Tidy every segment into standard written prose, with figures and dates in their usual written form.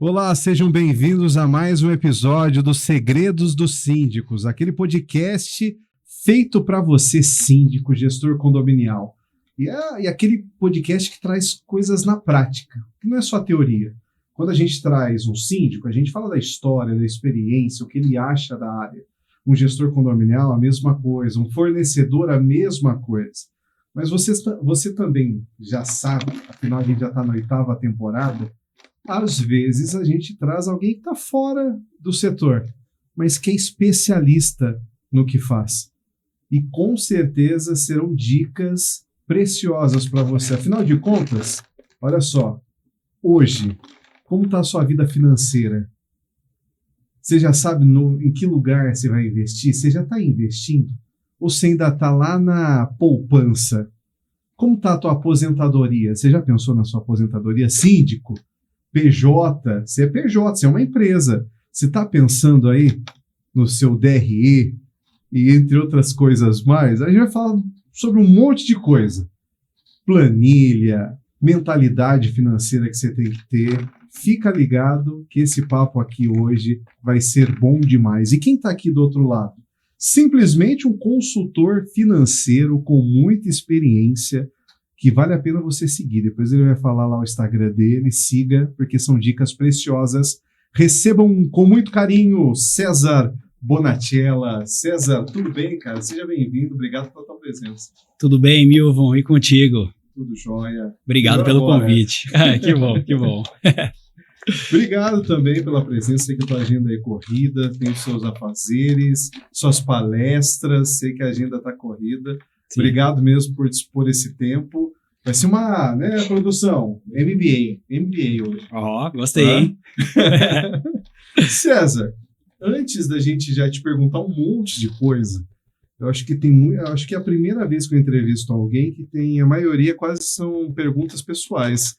Olá, sejam bem-vindos a mais um episódio dos Segredos dos Síndicos, aquele podcast feito para você, síndico, gestor condominial. E aquele podcast que traz coisas na prática, que não é só teoria. Quando a gente traz um síndico, a gente fala da história, da experiência, o que ele acha da área. Um gestor condominial, a mesma coisa. Um fornecedor, a mesma coisa. Mas você também já sabe, afinal a gente já está na 8ª temporada, às vezes a gente traz alguém que está fora do setor, mas que é especialista no que faz. E com certeza serão dicas preciosas para você. Afinal de contas, olha só, hoje, como está a sua vida financeira? Você já sabe em que lugar você vai investir? Você já está investindo? Ou você ainda está lá na poupança? Como está a tua aposentadoria? Você já pensou na sua aposentadoria? Síndico? PJ, você é PJ, você é uma empresa. Você está pensando aí no seu DRE e entre outras coisas mais? A gente vai falar sobre um monte de coisa. Planilha, mentalidade financeira que você tem que ter. Fica ligado que esse papo aqui hoje vai ser bom demais. E quem está aqui do outro lado? Simplesmente um consultor financeiro com muita experiência, que vale a pena você seguir. Depois ele vai falar lá o Instagram dele, siga, porque são dicas preciosas. Recebam com muito carinho César Bonatella. César, tudo bem, cara? Seja bem-vindo, obrigado pela tua presença. Tudo bem, Milvon, e contigo? Tudo jóia. Obrigado pelo convite. Que bom, que bom. Obrigado também pela presença, sei que a tua agenda é corrida, tem os seus afazeres, suas palestras, sei que a agenda está corrida. Sim. Obrigado mesmo por dispor esse tempo. Vai ser uma, produção, MBA hoje. Gostei, hein? César, antes da gente já te perguntar um monte de coisa, eu acho que é a primeira vez que eu entrevisto alguém que tem, a maioria quase são perguntas pessoais.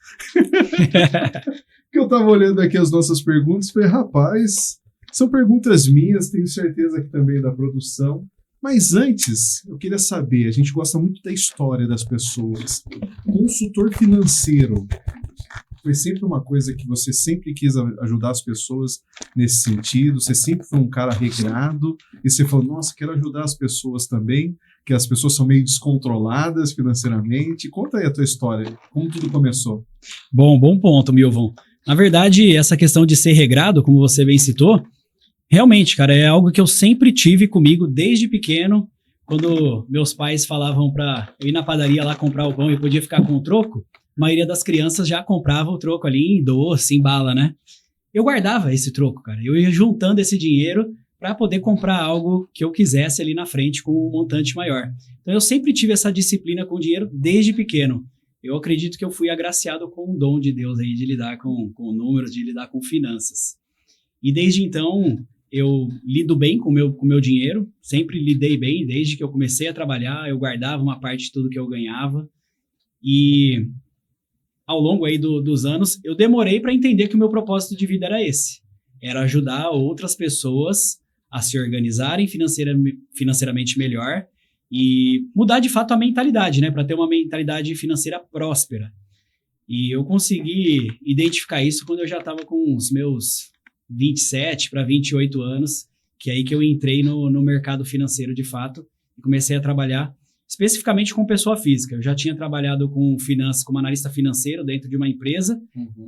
Que eu estava olhando aqui as nossas perguntas e falei, rapaz, são perguntas minhas, tenho certeza que também da produção. Mas antes, eu queria saber, a gente gosta muito da história das pessoas. Consultor financeiro, foi sempre uma coisa que você sempre quis ajudar as pessoas nesse sentido, você sempre foi um cara regrado, e você falou, nossa, quero ajudar as pessoas também, que as pessoas são meio descontroladas financeiramente. Conta aí a tua história, como tudo começou. Bom ponto, Milvon. Na verdade, essa questão de ser regrado, como você bem citou, realmente, cara, é algo que eu sempre tive comigo desde pequeno. Quando meus pais falavam para eu ir na padaria lá comprar o pão e podia ficar com o troco, a maioria das crianças já comprava o troco ali em doce, em bala, né? Eu guardava esse troco, cara. Eu ia juntando esse dinheiro para poder comprar algo que eu quisesse ali na frente com um montante maior. Então eu sempre tive essa disciplina com dinheiro desde pequeno. Eu acredito que eu fui agraciado com um dom de Deus aí de lidar com números, de lidar com finanças. E desde então eu lido bem com o meu dinheiro, sempre lidei bem, desde que eu comecei a trabalhar, eu guardava uma parte de tudo que eu ganhava. E ao longo aí dos anos, eu demorei para entender que o meu propósito de vida era esse. Era ajudar outras pessoas a se organizarem financeiramente melhor e mudar de fato a mentalidade, né? Para ter uma mentalidade financeira próspera. E eu consegui identificar isso quando eu já estava com os meus 27 para 28 anos, que é aí que eu entrei no mercado financeiro de fato e comecei a trabalhar especificamente com pessoa física. Eu já tinha trabalhado com finanças, como analista financeiro dentro de uma empresa,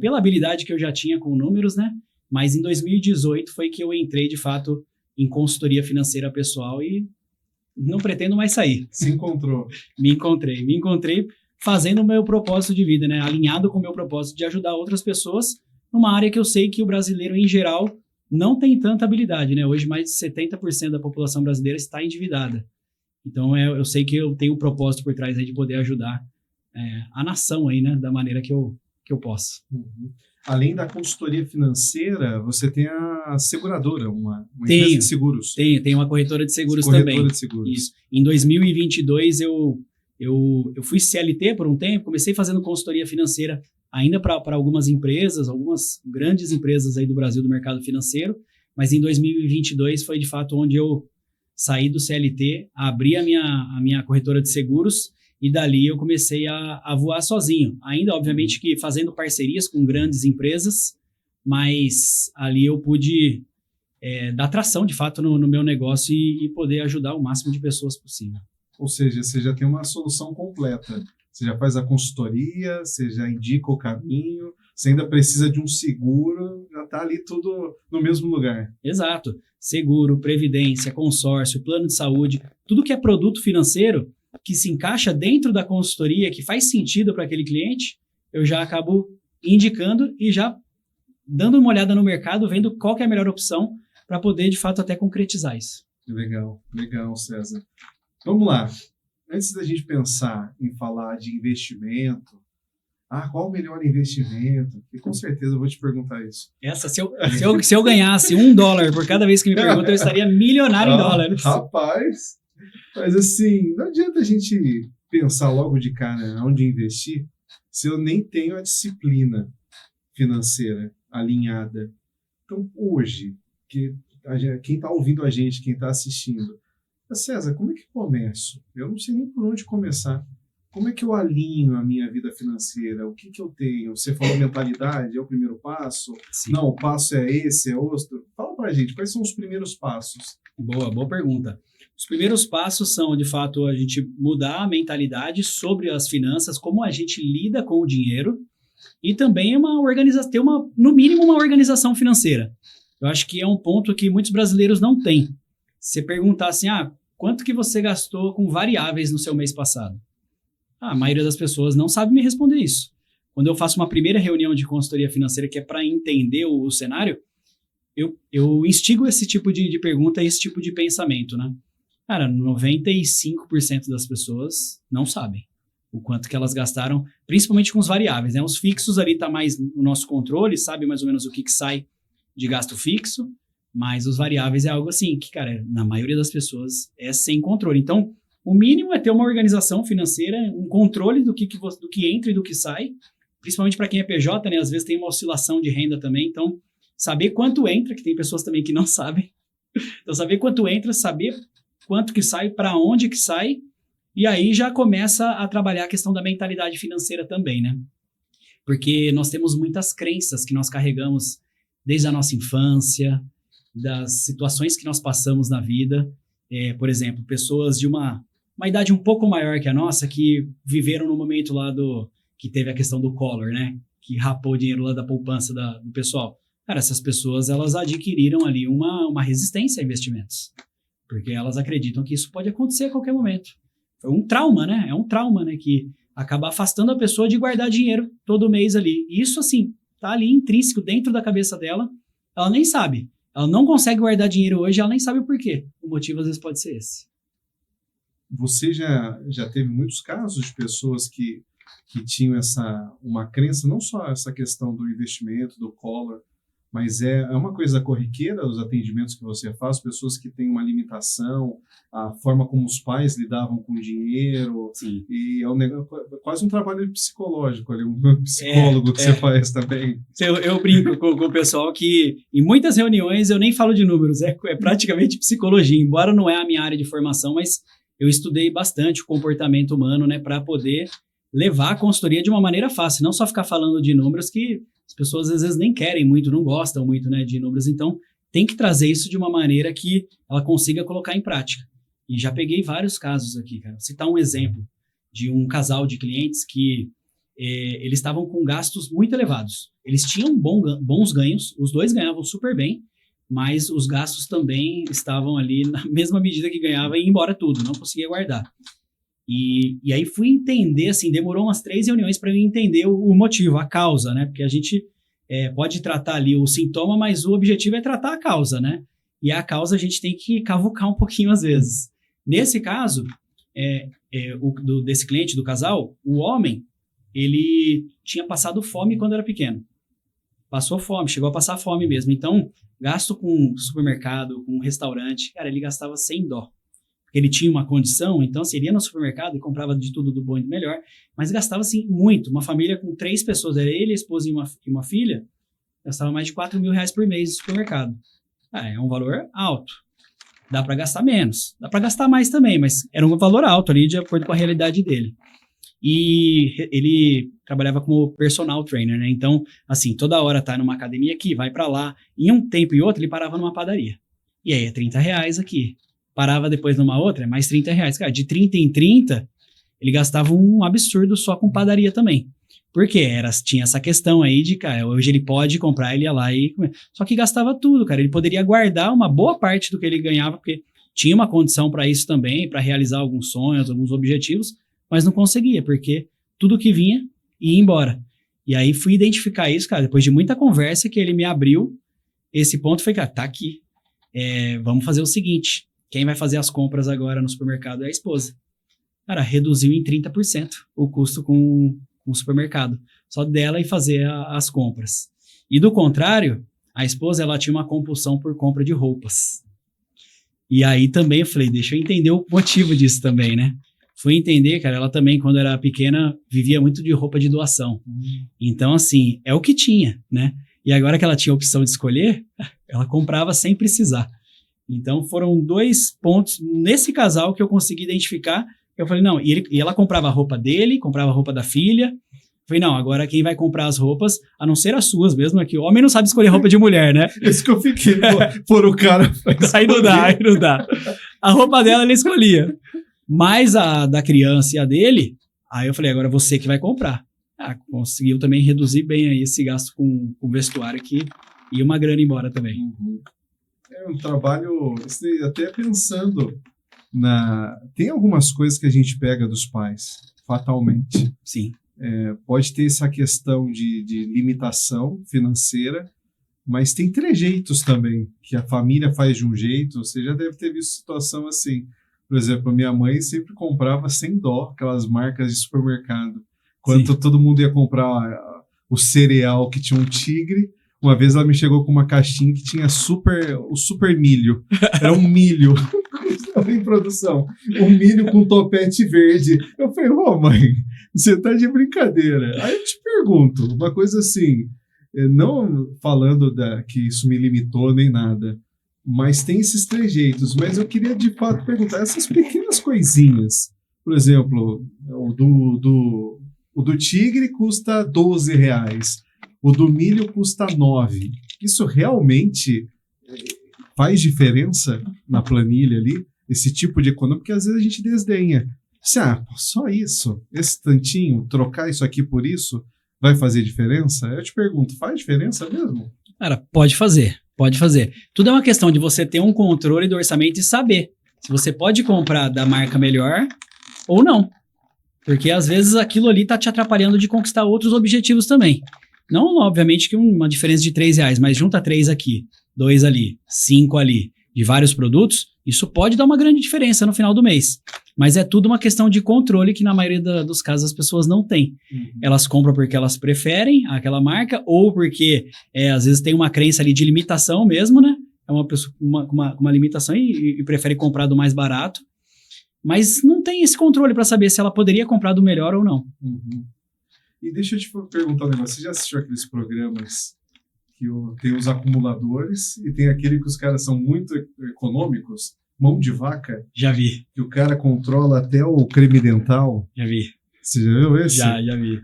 pela habilidade que eu já tinha com números, né? Mas em 2018 foi que eu entrei de fato em consultoria financeira pessoal e não pretendo mais sair. Se encontrou. Me encontrei fazendo o meu propósito de vida, né? Alinhado com o meu propósito de ajudar outras pessoas numa área que eu sei que o brasileiro, em geral, não tem tanta habilidade, né? Hoje, mais de 70% da população brasileira está endividada. Então, eu sei que eu tenho um propósito por trás aí de poder ajudar a nação aí, né? Da maneira que eu posso. Uhum. Além da consultoria financeira, você tem a seguradora, uma empresa de seguros. Tem uma corretora de seguros também. Corretora de seguros. Isso. Em 2022, eu fui CLT por um tempo, comecei fazendo consultoria financeira ainda para algumas empresas, algumas grandes empresas aí do Brasil do mercado financeiro, mas em 2022 foi de fato onde eu saí do CLT, abri a minha corretora de seguros e dali eu comecei a voar sozinho. Ainda, obviamente, que fazendo parcerias com grandes empresas, mas ali eu pude dar tração, de fato, no meu negócio e poder ajudar o máximo de pessoas possível. Ou seja, você já tem uma solução completa. Você já faz a consultoria, você já indica o caminho, você ainda precisa de um seguro, já está ali tudo no mesmo lugar. Exato. Seguro, previdência, consórcio, plano de saúde, tudo que é produto financeiro que se encaixa dentro da consultoria, que faz sentido para aquele cliente, eu já acabo indicando e já dando uma olhada no mercado, vendo qual que é a melhor opção para poder, de fato, até concretizar isso. Legal, legal, César. Vamos lá. Antes da gente pensar em falar de investimento, qual o melhor investimento? E com certeza eu vou te perguntar isso. Se eu ganhasse $1 por cada vez que me perguntam, eu estaria milionário em dólares. Rapaz, mas assim, não adianta a gente pensar logo de cara onde investir se eu nem tenho a disciplina financeira alinhada. Então, hoje, quem está ouvindo a gente, quem está assistindo, César, como é que começo? Eu não sei nem por onde começar. Como é que eu alinho a minha vida financeira? O que eu tenho? Você falou mentalidade, é o primeiro passo? Sim. Não, o passo é esse, é outro. Fala pra gente, quais são os primeiros passos? Boa pergunta. Os primeiros passos são, de fato, a gente mudar a mentalidade sobre as finanças, como a gente lida com o dinheiro e também ter no mínimo, uma organização financeira. Eu acho que é um ponto que muitos brasileiros não têm. Se perguntar assim, quanto que você gastou com variáveis no seu mês passado? A maioria das pessoas não sabe me responder isso. Quando eu faço uma primeira reunião de consultoria financeira, que é para entender o cenário, eu instigo esse tipo de pergunta, esse tipo de pensamento, né? Cara, 95% das pessoas não sabem o quanto que elas gastaram, principalmente com os variáveis, né? Os fixos ali tá mais no nosso controle, sabe mais ou menos o que sai de gasto fixo, mas os variáveis é algo assim que, cara, na maioria das pessoas é sem controle. Então, o mínimo é ter uma organização financeira, um controle do que entra e do que sai, principalmente para quem é PJ, né? Às vezes tem uma oscilação de renda também, então saber quanto entra, que tem pessoas também que não sabem. Então saber quanto entra, saber quanto que sai, para onde que sai, e aí já começa a trabalhar a questão da mentalidade financeira também, né? Porque nós temos muitas crenças que nós carregamos desde a nossa infância, das situações que nós passamos na vida. Por exemplo, pessoas de uma idade um pouco maior que a nossa, que viveram no momento lá que teve a questão do Collor, né? Que rapou o dinheiro lá da poupança do pessoal. Cara, essas pessoas, elas adquiriram ali uma resistência a investimentos. Porque elas acreditam que isso pode acontecer a qualquer momento. Foi um trauma, né? É um trauma, né? Que acaba afastando a pessoa de guardar dinheiro todo mês ali. E isso, assim, tá ali intrínseco dentro da cabeça dela. Ela nem sabe. Ela não consegue guardar dinheiro hoje, ela nem sabe o porquê. O motivo, às vezes, pode ser esse. Você já teve muitos casos de pessoas que tinham uma crença, não só essa questão do investimento, do Collor, mas é uma coisa corriqueira os atendimentos que você faz, pessoas que têm uma limitação, a forma como os pais lidavam com o dinheiro. Sim. E quase um trabalho psicológico ali, um psicólogo que você faz também. Eu brinco com o pessoal que em muitas reuniões eu nem falo de números, é praticamente psicologia, embora não é a minha área de formação, mas eu estudei bastante o comportamento humano, né, para poder levar a consultoria de uma maneira fácil, não só ficar falando de números que as pessoas às vezes nem querem muito, não gostam muito, né, de números, então tem que trazer isso de uma maneira que ela consiga colocar em prática. E já peguei vários casos aqui, cara. Vou citar um exemplo de um casal de clientes que eles estavam com gastos muito elevados. Eles tinham bons ganhos, os dois ganhavam super bem, mas os gastos também estavam ali na mesma medida que ganhava e ia embora tudo, não conseguia guardar. E aí fui entender, assim, demorou umas 3 reuniões para eu entender o motivo, a causa, né? Porque a gente pode tratar ali o sintoma, mas o objetivo é tratar a causa, né? E a causa a gente tem que cavucar um pouquinho às vezes. Nesse caso, desse cliente, do casal, o homem, ele tinha passado fome quando era pequeno. Passou fome, chegou a passar fome mesmo. Então, gasto com supermercado, com restaurante, cara, ele gastava sem dó. Porque ele tinha uma condição, então assim, ele ia no supermercado e comprava de tudo do bom e do melhor, mas gastava assim muito. Uma família com 3 pessoas, era ele, a esposa e uma filha, gastava mais de R$4.000 por mês no supermercado. É um valor alto. Dá para gastar menos. Dá para gastar mais também, mas era um valor alto ali de acordo com a realidade dele. e ele trabalhava como personal trainer, né? Então, assim, toda hora tá numa academia aqui, vai pra lá. Em um tempo e outro, ele parava numa padaria. E aí, é R$30 aqui. Parava depois numa outra, é mais R$30. Cara, de 30 em 30, ele gastava um absurdo só com padaria também. Porque tinha essa questão aí de, cara, hoje ele pode comprar, ele ia lá e comer. Só que gastava tudo, cara. Ele poderia guardar uma boa parte do que ele ganhava, porque tinha uma condição para isso também, para realizar alguns sonhos, alguns objetivos, mas não conseguia, porque tudo que vinha ia embora. E aí fui identificar isso, cara, depois de muita conversa que ele me abriu esse ponto, foi, cara, tá aqui. Vamos fazer o seguinte, quem vai fazer as compras agora no supermercado é a esposa. Cara, reduziu em 30% o custo com o supermercado, só dela e fazer as compras. E do contrário, a esposa, ela tinha uma compulsão por compra de roupas. E aí também eu falei, deixa eu entender o motivo disso também, né? Fui entender, cara, ela também, quando era pequena, vivia muito de roupa de doação. Então, assim, é o que tinha, né? E agora que ela tinha a opção de escolher, ela comprava sem precisar. Então, foram 2 pontos nesse casal que eu consegui identificar. Eu falei, não, e ela comprava a roupa dele, comprava a roupa da filha. Falei, não, agora quem vai comprar as roupas, a não ser as suas mesmo, é que o homem não sabe escolher roupa de mulher, né? Isso que eu fiquei, por o cara... Aí não dá. A roupa dela ele escolhia. Mas a da criança e a dele, aí eu falei, agora você que vai comprar. Conseguiu também reduzir bem aí esse gasto com vestuário aqui e uma grana embora também. É um trabalho, até pensando tem algumas coisas que a gente pega dos pais, fatalmente. Sim. Pode ter essa questão de limitação financeira, mas tem trejeitos também, que a família faz de um jeito. Você já deve ter visto situação assim. Por exemplo, a minha mãe sempre comprava sem dó aquelas marcas de supermercado. Quando todo mundo ia comprar o cereal que tinha um tigre, uma vez ela me chegou com uma caixinha que tinha o super milho. Era um milho em produção. Um milho com topete verde. Eu falei, mãe, você tá de brincadeira. Aí eu te pergunto, uma coisa assim, não falando que isso me limitou nem nada, mas tem esses trejeitos. Mas eu queria de fato perguntar, essas pequenas coisinhas, por exemplo, o do tigre custa R$12, o do milho custa 9. Isso realmente faz diferença na planilha ali? Esse tipo de economia, porque às vezes a gente desdenha. Só isso, esse tantinho, trocar isso aqui por isso, vai fazer diferença? Eu te pergunto, faz diferença mesmo? Cara, pode fazer. Tudo é uma questão de você ter um controle do orçamento e saber se você pode comprar da marca melhor ou não. Porque às vezes aquilo ali tá te atrapalhando de conquistar outros objetivos também. Não, obviamente, que uma diferença de R$3, mas junta 3 aqui, 2 ali, 5 ali, de vários produtos, isso pode dar uma grande diferença no final do mês. Mas é tudo uma questão de controle que na maioria dos casos as pessoas não têm. Elas compram porque elas preferem aquela marca ou porque às vezes tem uma crença ali de limitação mesmo, né? É uma pessoa com uma limitação e prefere comprar do mais barato. Mas não tem esse controle para saber se ela poderia comprar do melhor ou não. E deixa eu te perguntar um negócio. Você já assistiu aqueles programas que tem os acumuladores e tem aquele que os caras são muito econômicos? Mão de vaca? Já vi. Que o cara controla até o creme dental? Já vi. Você já viu esse? Já vi.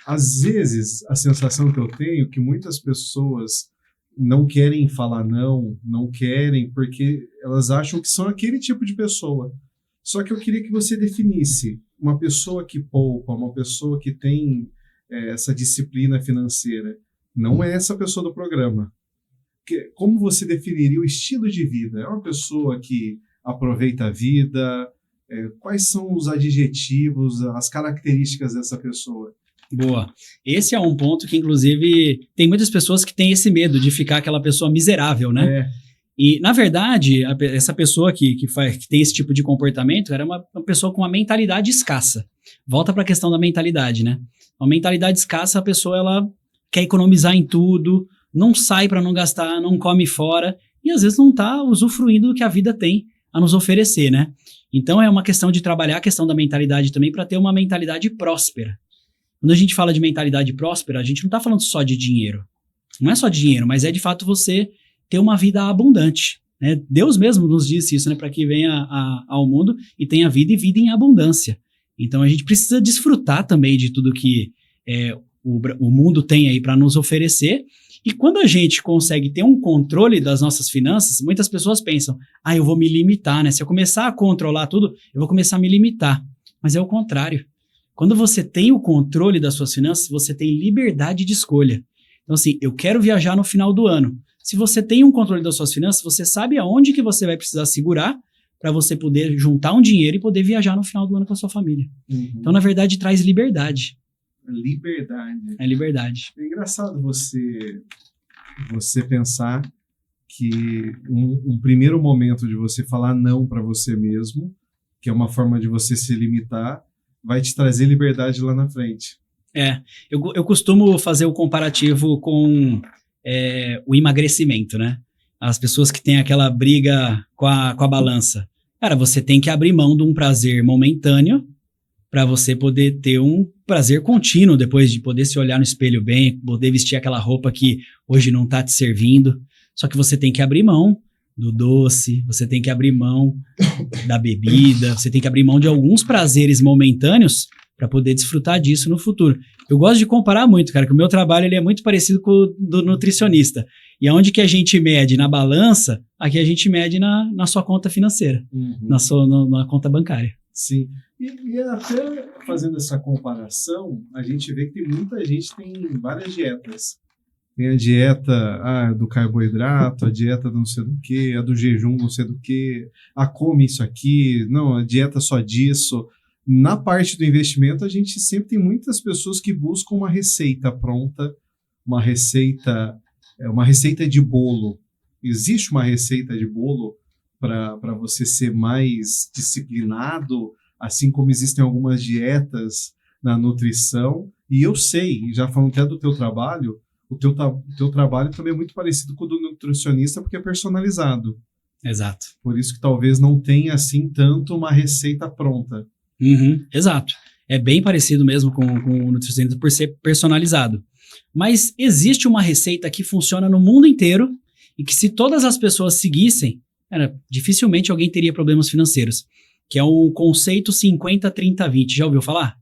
Às vezes, a sensação que eu tenho é que muitas pessoas não querem falar não querem, porque elas acham que são aquele tipo de pessoa. Só que eu queria que você definisse uma pessoa que poupa, uma pessoa que tem essa disciplina financeira. Não é essa pessoa do programa. Como você definiria o estilo de vida? É uma pessoa que aproveita a vida? Quais são os adjetivos, as características dessa pessoa? Boa. Esse é um ponto que, inclusive, tem muitas pessoas que têm esse medo de ficar aquela pessoa miserável, né? E, na verdade, essa pessoa que tem esse tipo de comportamento era uma pessoa com uma mentalidade escassa. Volta para a questão da mentalidade, né? Uma mentalidade escassa, a pessoa ela quer economizar em tudo, não sai para não gastar, não come fora e, às vezes, não está usufruindo do que a vida tem a nos oferecer, né? Então, é uma questão de trabalhar a questão da mentalidade também para ter uma mentalidade próspera. Quando a gente fala de mentalidade próspera, a gente não está falando só de dinheiro. Não é só de dinheiro, mas é de fato você ter uma vida abundante. Né? Deus mesmo nos disse isso, né? Para que venha ao mundo e tenha vida e vida em abundância. Então a gente precisa desfrutar também de tudo que o mundo tem aí para nos oferecer. E quando a gente consegue ter um controle das nossas finanças, muitas pessoas pensam, eu vou me limitar, né? Se eu começar a controlar tudo, eu vou começar a me limitar. Mas é o contrário. Quando você tem o controle das suas finanças, você tem liberdade de escolha. Então assim, eu quero viajar no final do ano. Se você tem um controle das suas finanças, você sabe aonde que você vai precisar segurar para você poder juntar um dinheiro e poder viajar no final do ano com a sua família. Então, na verdade, traz liberdade. Liberdade. É liberdade. É engraçado você pensar que um primeiro momento de você falar não para você mesmo, que é uma forma de você se limitar, vai te trazer liberdade lá na frente. Eu costumo fazer o comparativo com o emagrecimento, né? As pessoas que têm aquela briga com a balança. Cara, você tem que abrir mão de um prazer momentâneo para você poder ter um prazer contínuo depois de poder se olhar no espelho bem, poder vestir aquela roupa que hoje não tá te servindo. Só que você tem que abrir mão do doce, você tem que abrir mão da bebida, você tem que abrir mão de alguns prazeres momentâneos para poder desfrutar disso no futuro. Eu gosto de comparar muito, cara, que o meu trabalho ele é muito parecido com o do nutricionista. E aonde que a gente mede na balança, aqui a gente mede na sua conta financeira, na conta bancária. Sim. E até fazendo essa comparação, a gente vê que tem muita gente que tem várias dietas. Tem a dieta do carboidrato, a dieta do não sei do que, a do jejum não sei do que, come isso aqui, não, a dieta só disso. Na parte do investimento, a gente sempre tem muitas pessoas que buscam uma receita pronta, uma receita de bolo. Existe uma receita de bolo para você ser mais disciplinado, assim como existem algumas dietas na nutrição. E eu sei, já falando até do teu trabalho, o teu trabalho também é muito parecido com o do nutricionista, porque é personalizado. Exato. Por isso que talvez não tenha, assim, tanto uma receita pronta. Exato. É bem parecido mesmo com o nutricionista por ser personalizado. Mas existe uma receita que funciona no mundo inteiro e que se todas as pessoas seguissem, dificilmente alguém teria problemas financeiros, que é o conceito 50-30-20. Já ouviu falar?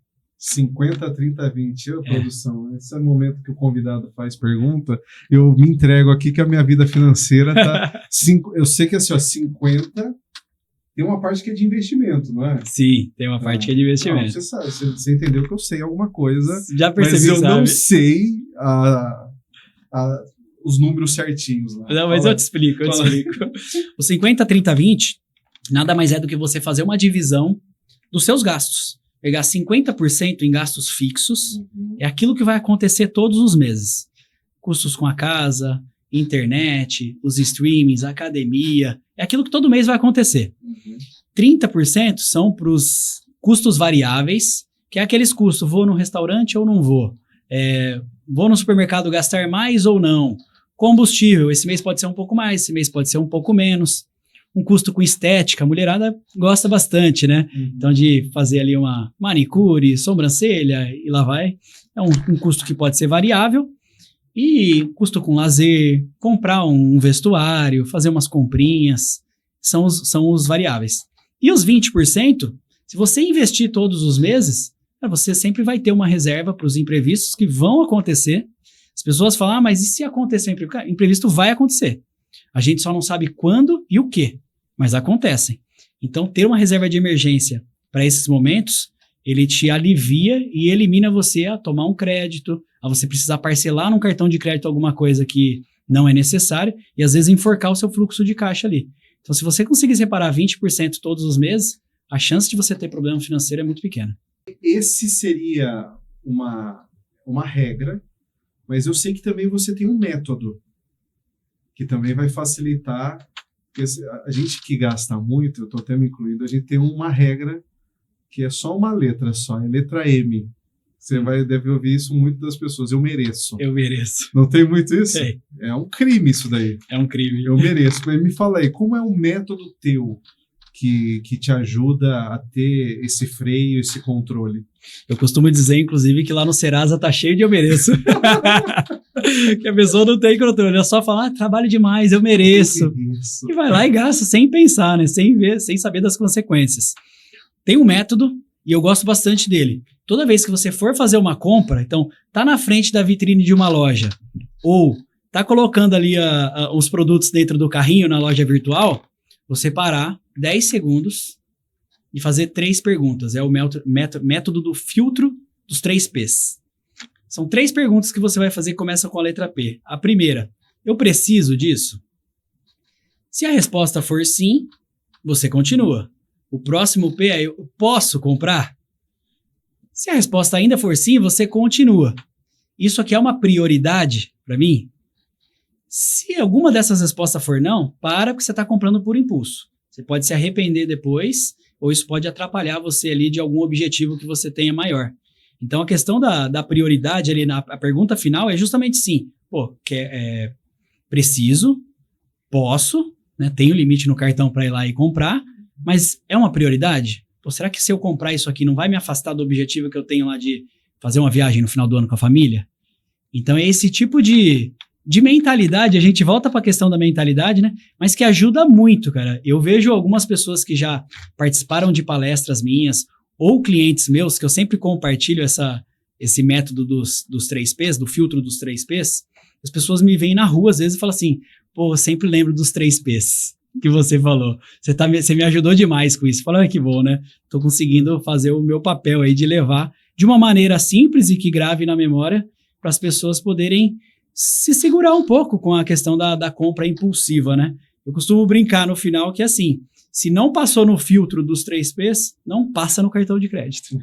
50-30-20, produção. Esse é o momento que o convidado faz pergunta, eu me entrego aqui que a minha vida financeira tá... eu sei que assim, 50... Tem uma parte que é de investimento, não é? Sim, tem uma parte que é de investimento. Não, você sabe, você entendeu que eu sei alguma coisa, já percebi, mas eu não sei os números certinhos. Lá. Não, mas eu te explico. O 50-30-20 nada mais é do que você fazer uma divisão dos seus gastos. Pegar 50% em gastos fixos, é aquilo que vai acontecer todos os meses. Custos com a casa, internet, os streamings, a academia, é aquilo que todo mês vai acontecer. 30% são para os custos variáveis, que é aqueles custos, vou no restaurante ou não vou, vou no supermercado gastar mais ou não, combustível, esse mês pode ser um pouco mais, esse mês pode ser um pouco menos, um custo com estética, a mulherada gosta bastante, né? Então de fazer ali uma manicure, sobrancelha e lá vai, é um custo que pode ser variável. E custo com lazer, comprar um vestuário, fazer umas comprinhas, são os variáveis. E os 20%, se você investir todos os meses, você sempre vai ter uma reserva para os imprevistos que vão acontecer. As pessoas falam, mas e se acontecer um imprevisto? Imprevisto vai acontecer. A gente só não sabe quando e o quê, mas acontecem. Então, ter uma reserva de emergência para esses momentos, ele te alivia e elimina você a tomar um crédito, a você precisar parcelar num cartão de crédito alguma coisa que não é necessária e às vezes enforcar o seu fluxo de caixa ali. Então, se você conseguir separar 20% todos os meses, a chance de você ter problema financeiro é muito pequena. Esse seria uma regra, mas eu sei que também você tem um método que também vai facilitar. A gente que gasta muito, eu estou até me incluindo, a gente tem uma regra que é só uma letra só, é letra M. Você deve ouvir isso muito das pessoas. Eu mereço. Eu mereço. Não tem muito isso? Sei. É um crime isso daí. É um crime. Eu mereço. Mas me fala aí, como é um método teu que te ajuda a ter esse freio, esse controle? Eu costumo dizer, inclusive, que lá no Serasa tá cheio de eu mereço. Que a pessoa não tem controle. É só falar, trabalho demais, eu mereço. E vai lá e gasta sem pensar, né? Sem ver, sem saber das consequências. Tem um método e eu gosto bastante dele. Toda vez que você for fazer uma compra, então, tá na frente da vitrine de uma loja, ou tá colocando ali os produtos dentro do carrinho na loja virtual, você parar 10 segundos e fazer 3 perguntas. É o método do filtro dos 3 P's. São 3 perguntas que você vai fazer que começam com a letra P. A primeira, eu preciso disso? Se a resposta for sim, você continua. O próximo P é eu posso comprar? Se a resposta ainda for sim, você continua. Isso aqui é uma prioridade para mim? Se alguma dessas respostas for não, para porque você está comprando por impulso. Você pode se arrepender depois, ou isso pode atrapalhar você ali de algum objetivo que você tenha maior. Então, a questão da prioridade ali, a pergunta final é justamente sim. Pô, preciso, posso, né, tenho limite no cartão para ir lá e comprar, mas é uma prioridade? Pô, será que se eu comprar isso aqui não vai me afastar do objetivo que eu tenho lá de fazer uma viagem no final do ano com a família? Então, é esse tipo de mentalidade, a gente volta para a questão da mentalidade, né? Mas que ajuda muito, cara. Eu vejo algumas pessoas que já participaram de palestras minhas, ou clientes meus, que eu sempre compartilho esse método dos 3 P's, do filtro dos 3 P's. As pessoas me veem na rua, às vezes, e falam assim, pô, eu sempre lembro dos 3 P's que você falou. Você me ajudou demais com isso. Fala, que bom, né? Tô conseguindo fazer o meu papel aí de levar de uma maneira simples e que grave na memória para as pessoas poderem se segurar um pouco com a questão da compra impulsiva, né? Eu costumo brincar no final que assim, se não passou no filtro dos 3 P's, não passa no cartão de crédito.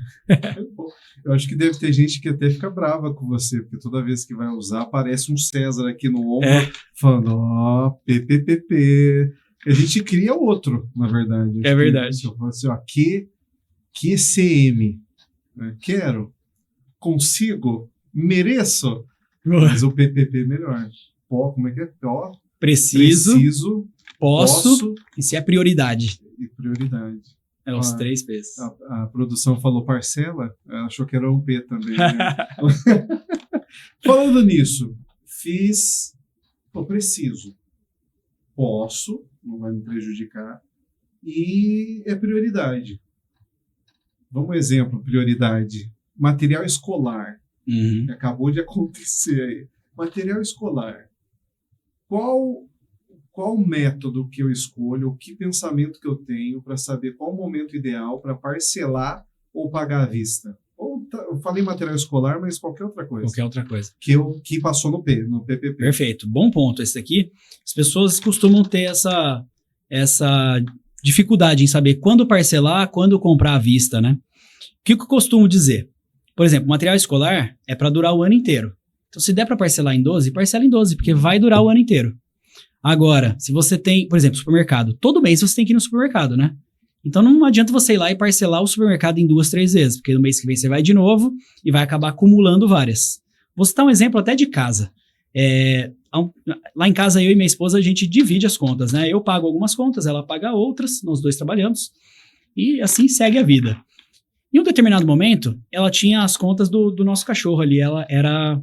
Eu acho que deve ter gente que até fica brava com você, porque toda vez que vai usar, aparece um César aqui no ombro, falando, ó, PPPP. A gente cria outro, na verdade. É verdade. Se eu falo assim, ó, QCM. Quero, consigo, mereço, mas o PPP é melhor. Pô, como é que é? Ó, preciso, posso, e se é prioridade. E prioridade. É os 3 P's. A produção falou parcela, ela achou que era um P também. Né? Falando nisso, preciso, posso, não vai me prejudicar, e é prioridade. Vamos exemplo, prioridade. Material escolar, que acabou de acontecer aí. Material escolar. Qual método que eu escolho, que pensamento que eu tenho para saber qual o momento ideal para parcelar ou pagar à vista? Eu falei material escolar, mas qualquer outra coisa. Qualquer outra coisa. Que passou no PPP. Perfeito. Bom ponto esse aqui. As pessoas costumam ter essa dificuldade em saber quando parcelar, quando comprar à vista, né? O que eu costumo dizer? Por exemplo, material escolar é para durar o ano inteiro. Então, se der para parcelar em 12, parcela em 12, porque vai durar o ano inteiro. Agora, se você tem, por exemplo, supermercado, todo mês você tem que ir no supermercado, né? Então não adianta você ir lá e parcelar o supermercado em 2, 3 vezes, porque no mês que vem você vai de novo e vai acabar acumulando várias. Vou citar um exemplo até de casa. Lá em casa, eu e minha esposa, a gente divide as contas, né? Eu pago algumas contas, ela paga outras, nós dois trabalhamos, e assim segue a vida. Em um determinado momento, ela tinha as contas do nosso cachorro ali, ela era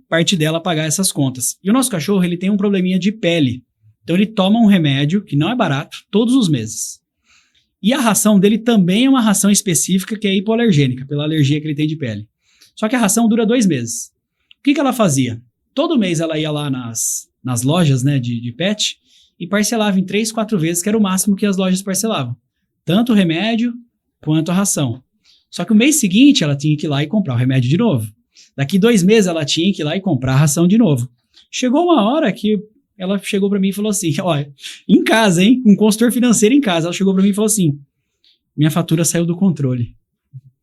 parte dela pagar essas contas. E o nosso cachorro, ele tem um probleminha de pele. Então ele toma um remédio, que não é barato, todos os meses. E a ração dele também é uma ração específica que é hipoalergênica, pela alergia que ele tem de pele. Só que a ração dura 2 meses. O que ela fazia? Todo mês ela ia lá nas lojas, né, de pet e parcelava em 3, 4 vezes, que era o máximo que as lojas parcelavam. Tanto o remédio quanto a ração. Só que o mês seguinte ela tinha que ir lá e comprar o remédio de novo. Daqui 2 meses ela tinha que ir lá e comprar a ração de novo. Chegou uma hora que ela chegou para mim e falou assim, olha, em casa, hein, com um consultor financeiro em casa, ela chegou para mim e falou assim, minha fatura saiu do controle.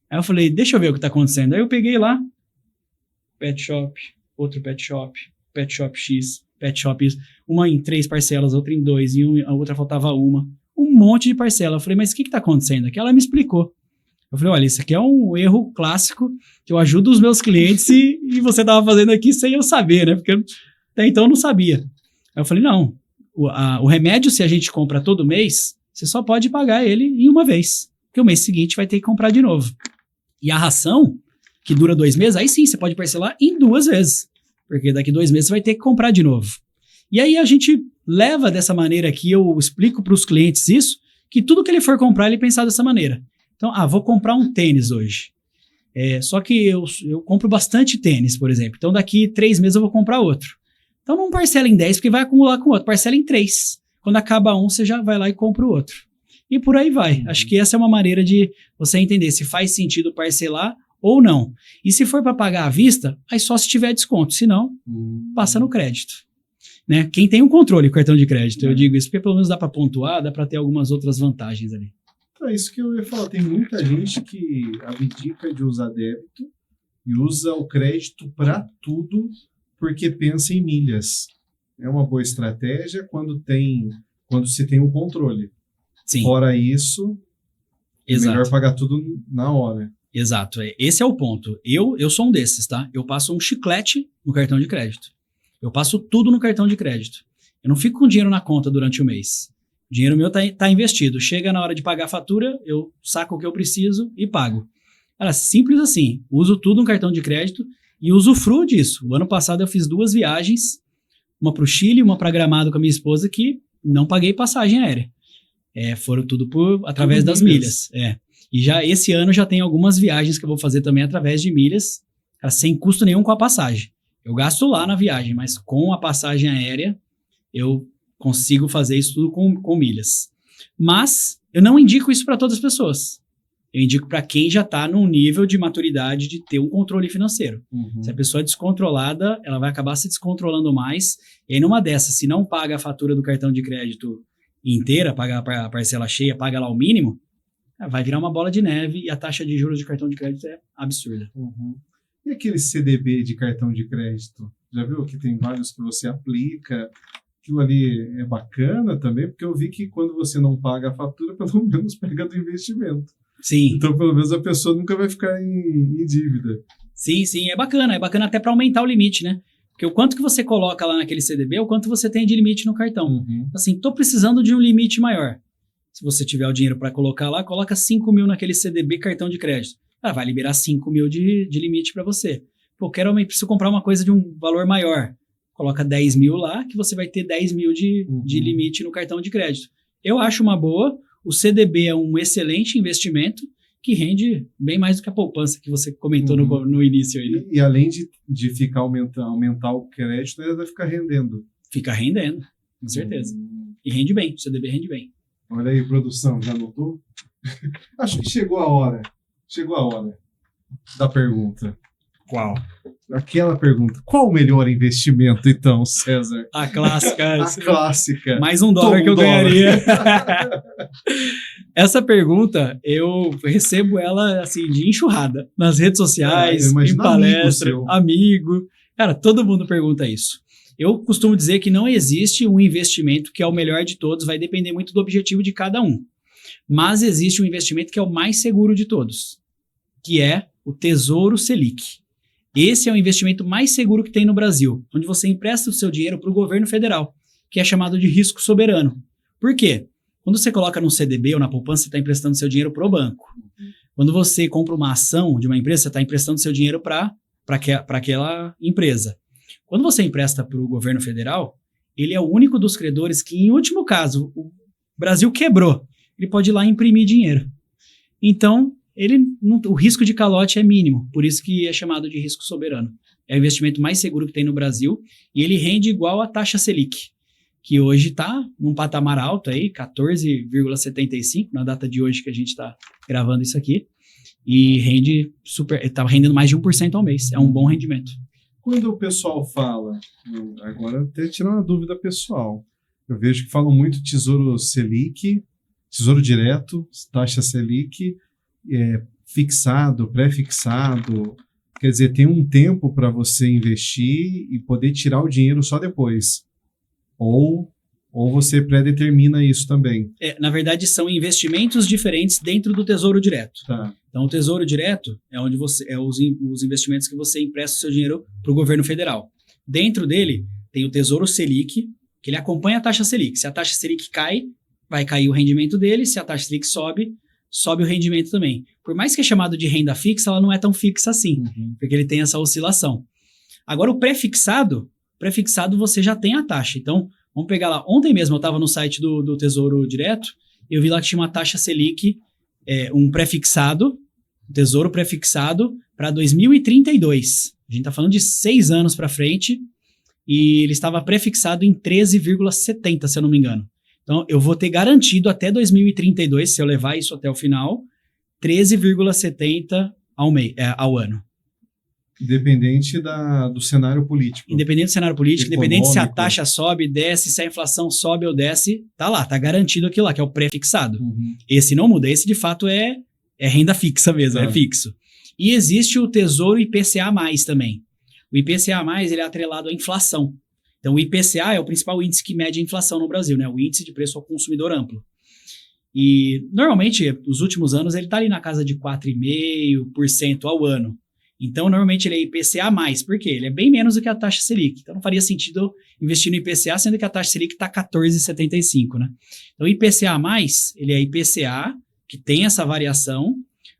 Aí eu falei, deixa eu ver o que tá acontecendo. Aí eu peguei lá, pet shop, outro pet shop X, pet shop Y, uma em 3 parcelas, outra em 2, e a outra faltava uma. Um monte de parcela. Eu falei, mas o que tá acontecendo aqui? Ela me explicou. Eu falei, olha, isso aqui é um erro clássico que eu ajudo os meus clientes e você tava fazendo aqui sem eu saber, né? Porque até então eu não sabia. Aí eu falei, não, o remédio, se a gente compra todo mês, você só pode pagar ele em uma vez, porque o mês seguinte vai ter que comprar de novo. E a ração, que dura 2 meses, aí sim, você pode parcelar em 2 vezes, porque daqui 2 meses você vai ter que comprar de novo. E aí a gente leva dessa maneira aqui, eu explico para os clientes isso, que tudo que ele for comprar, ele pensar dessa maneira. Então, vou comprar um tênis hoje. Só que eu compro bastante tênis, por exemplo. Então, daqui 3 meses eu vou comprar outro. Então, não parcela em 10, porque vai acumular com o outro. Parcela em 3. Quando acaba um, você já vai lá e compra o outro. E por aí vai. Acho que essa é uma maneira de você entender se faz sentido parcelar ou não. E se for para pagar à vista, aí só se tiver desconto. Se não, passa no crédito. Né? Quem tem um controle com o cartão de crédito, eu digo isso, porque pelo menos dá para pontuar, dá para ter algumas outras vantagens ali. É isso que eu ia falar. Tem muita gente que abdica de usar débito e usa o crédito para tudo porque pensa em milhas. É uma boa estratégia quando se tem o controle. Sim. Fora isso, Exato. É melhor pagar tudo na hora. Exato. Esse é o ponto. Eu sou um desses, tá? Eu passo um chiclete no cartão de crédito. Eu passo tudo no cartão de crédito. Eu não fico com dinheiro na conta durante o mês. O dinheiro meu tá investido. Chega na hora de pagar a fatura, eu saco o que eu preciso e pago. Cara, simples assim. Uso tudo no cartão de crédito e usufruo disso. O ano passado eu fiz 2 viagens, uma para o Chile, uma para Gramado com a minha esposa, que não paguei passagem aérea. Foram tudo através das milhas. E já esse ano já tem algumas viagens que eu vou fazer também através de milhas, sem custo nenhum com a passagem. Eu gasto lá na viagem, mas com a passagem aérea eu consigo fazer isso tudo com milhas. Mas eu não indico isso para todas as pessoas. Eu indico para quem já está num nível de maturidade de ter um controle financeiro. Se a pessoa é descontrolada, ela vai acabar se descontrolando mais. E aí numa dessas, se não paga a fatura do cartão de crédito inteira, paga a parcela cheia, paga lá o mínimo, vai virar uma bola de neve e a taxa de juros de cartão de crédito é absurda. E aquele CDB de cartão de crédito? Já viu que tem vários que você aplica? Aquilo ali é bacana também, porque eu vi que quando você não paga a fatura, pelo menos pega do investimento. Sim. Então, pelo menos a pessoa nunca vai ficar em dívida. Sim, é bacana até para aumentar o limite, né? Porque o quanto que você coloca lá naquele CDB é o quanto você tem de limite no cartão. Assim, tô precisando de um limite maior. Se você tiver o dinheiro para colocar lá, coloca 5 mil naquele CDB cartão de crédito. Vai liberar 5 mil de limite para você. Pô, preciso comprar uma coisa de um valor maior. Coloca 10 mil lá, que você vai ter 10 mil de limite no cartão de crédito. Eu acho uma boa. O CDB é um excelente investimento que rende bem mais do que a poupança que você comentou no início aí, né? E além de ficar aumentar o crédito, ainda vai ficar rendendo. Fica rendendo, com certeza. E rende bem, o CDB rende bem. Olha aí, produção, já notou? Acho que chegou a hora da pergunta. Qual? Aquela pergunta. Qual o melhor investimento, então, César? A clássica. A clássica. Mais $1 que eu ganharia. Essa pergunta, eu recebo ela assim de enxurrada. Nas redes sociais, em palestra, amigo. Cara, todo mundo pergunta isso. Eu costumo dizer que não existe um investimento que é o melhor de todos, vai depender muito do objetivo de cada um. Mas existe um investimento que é o mais seguro de todos, que é o Tesouro Selic. Esse é o investimento mais seguro que tem no Brasil, onde você empresta o seu dinheiro para o governo federal, que é chamado de risco soberano. Por quê? Quando você coloca num CDB ou na poupança, você está emprestando seu dinheiro para o banco. Quando você compra uma ação de uma empresa, você está emprestando seu dinheiro para aquela empresa. Quando você empresta para o governo federal, ele é o único dos credores que, em último caso, o Brasil quebrou. Ele pode ir lá e imprimir dinheiro. Então, o risco de calote é mínimo, por isso que é chamado de risco soberano. É o investimento mais seguro que tem no Brasil e ele rende igual a taxa Selic, que hoje está num patamar alto aí, 14,75 na data de hoje que a gente está gravando isso aqui, e está rendendo mais de 1% ao mês. É um bom rendimento. Quando o pessoal fala, agora até tirar uma dúvida pessoal, eu vejo que falam muito Tesouro Selic, Tesouro Direto, taxa Selic, fixado, pré-fixado, quer dizer, tem um tempo para você investir e poder tirar o dinheiro só depois. Ou você pré-determina isso também. Na verdade, são investimentos diferentes dentro do Tesouro Direto. Tá. Então, o Tesouro Direto é onde os investimentos que você empresta o seu dinheiro para o governo federal. Dentro dele, tem o Tesouro Selic, que ele acompanha a taxa Selic. Se a taxa Selic cai, vai cair o rendimento dele. Se a taxa Selic sobe o rendimento também. Por mais que é chamado de renda fixa, ela não é tão fixa assim, porque ele tem essa oscilação. Agora, o pré-fixado você já tem a taxa. Então, vamos pegar lá. Ontem mesmo eu estava no site do Tesouro Direto, eu vi lá que tinha uma taxa Selic um prefixado, um tesouro prefixado para 2032. A gente está falando de 6 anos para frente e ele estava prefixado em 13,70, se eu não me engano. Então, eu vou ter garantido até 2032, se eu levar isso até o final, 13,70 ao ano. Independente do cenário político. Independente do cenário político, Econômico. independente se a taxa sobe, desce, se a inflação sobe ou desce, tá lá, tá garantido aquilo lá, que é o prefixado. Uhum. Esse não muda, esse de fato é renda fixa mesmo, é fixo. E existe o Tesouro IPCA+, também. O IPCA+, ele é atrelado à inflação. Então, o IPCA é o principal índice que mede a inflação no Brasil, né? O índice de preço ao consumidor amplo. E, normalmente, nos últimos anos, ele tá ali na casa de 4,5% ao ano. Então, normalmente, ele é IPCA+. Por quê? Ele é bem menos do que a taxa Selic. Então, não faria sentido investir no IPCA, sendo que a taxa Selic está 14,75, né? Então, o IPCA+, ele é IPCA, que tem essa variação,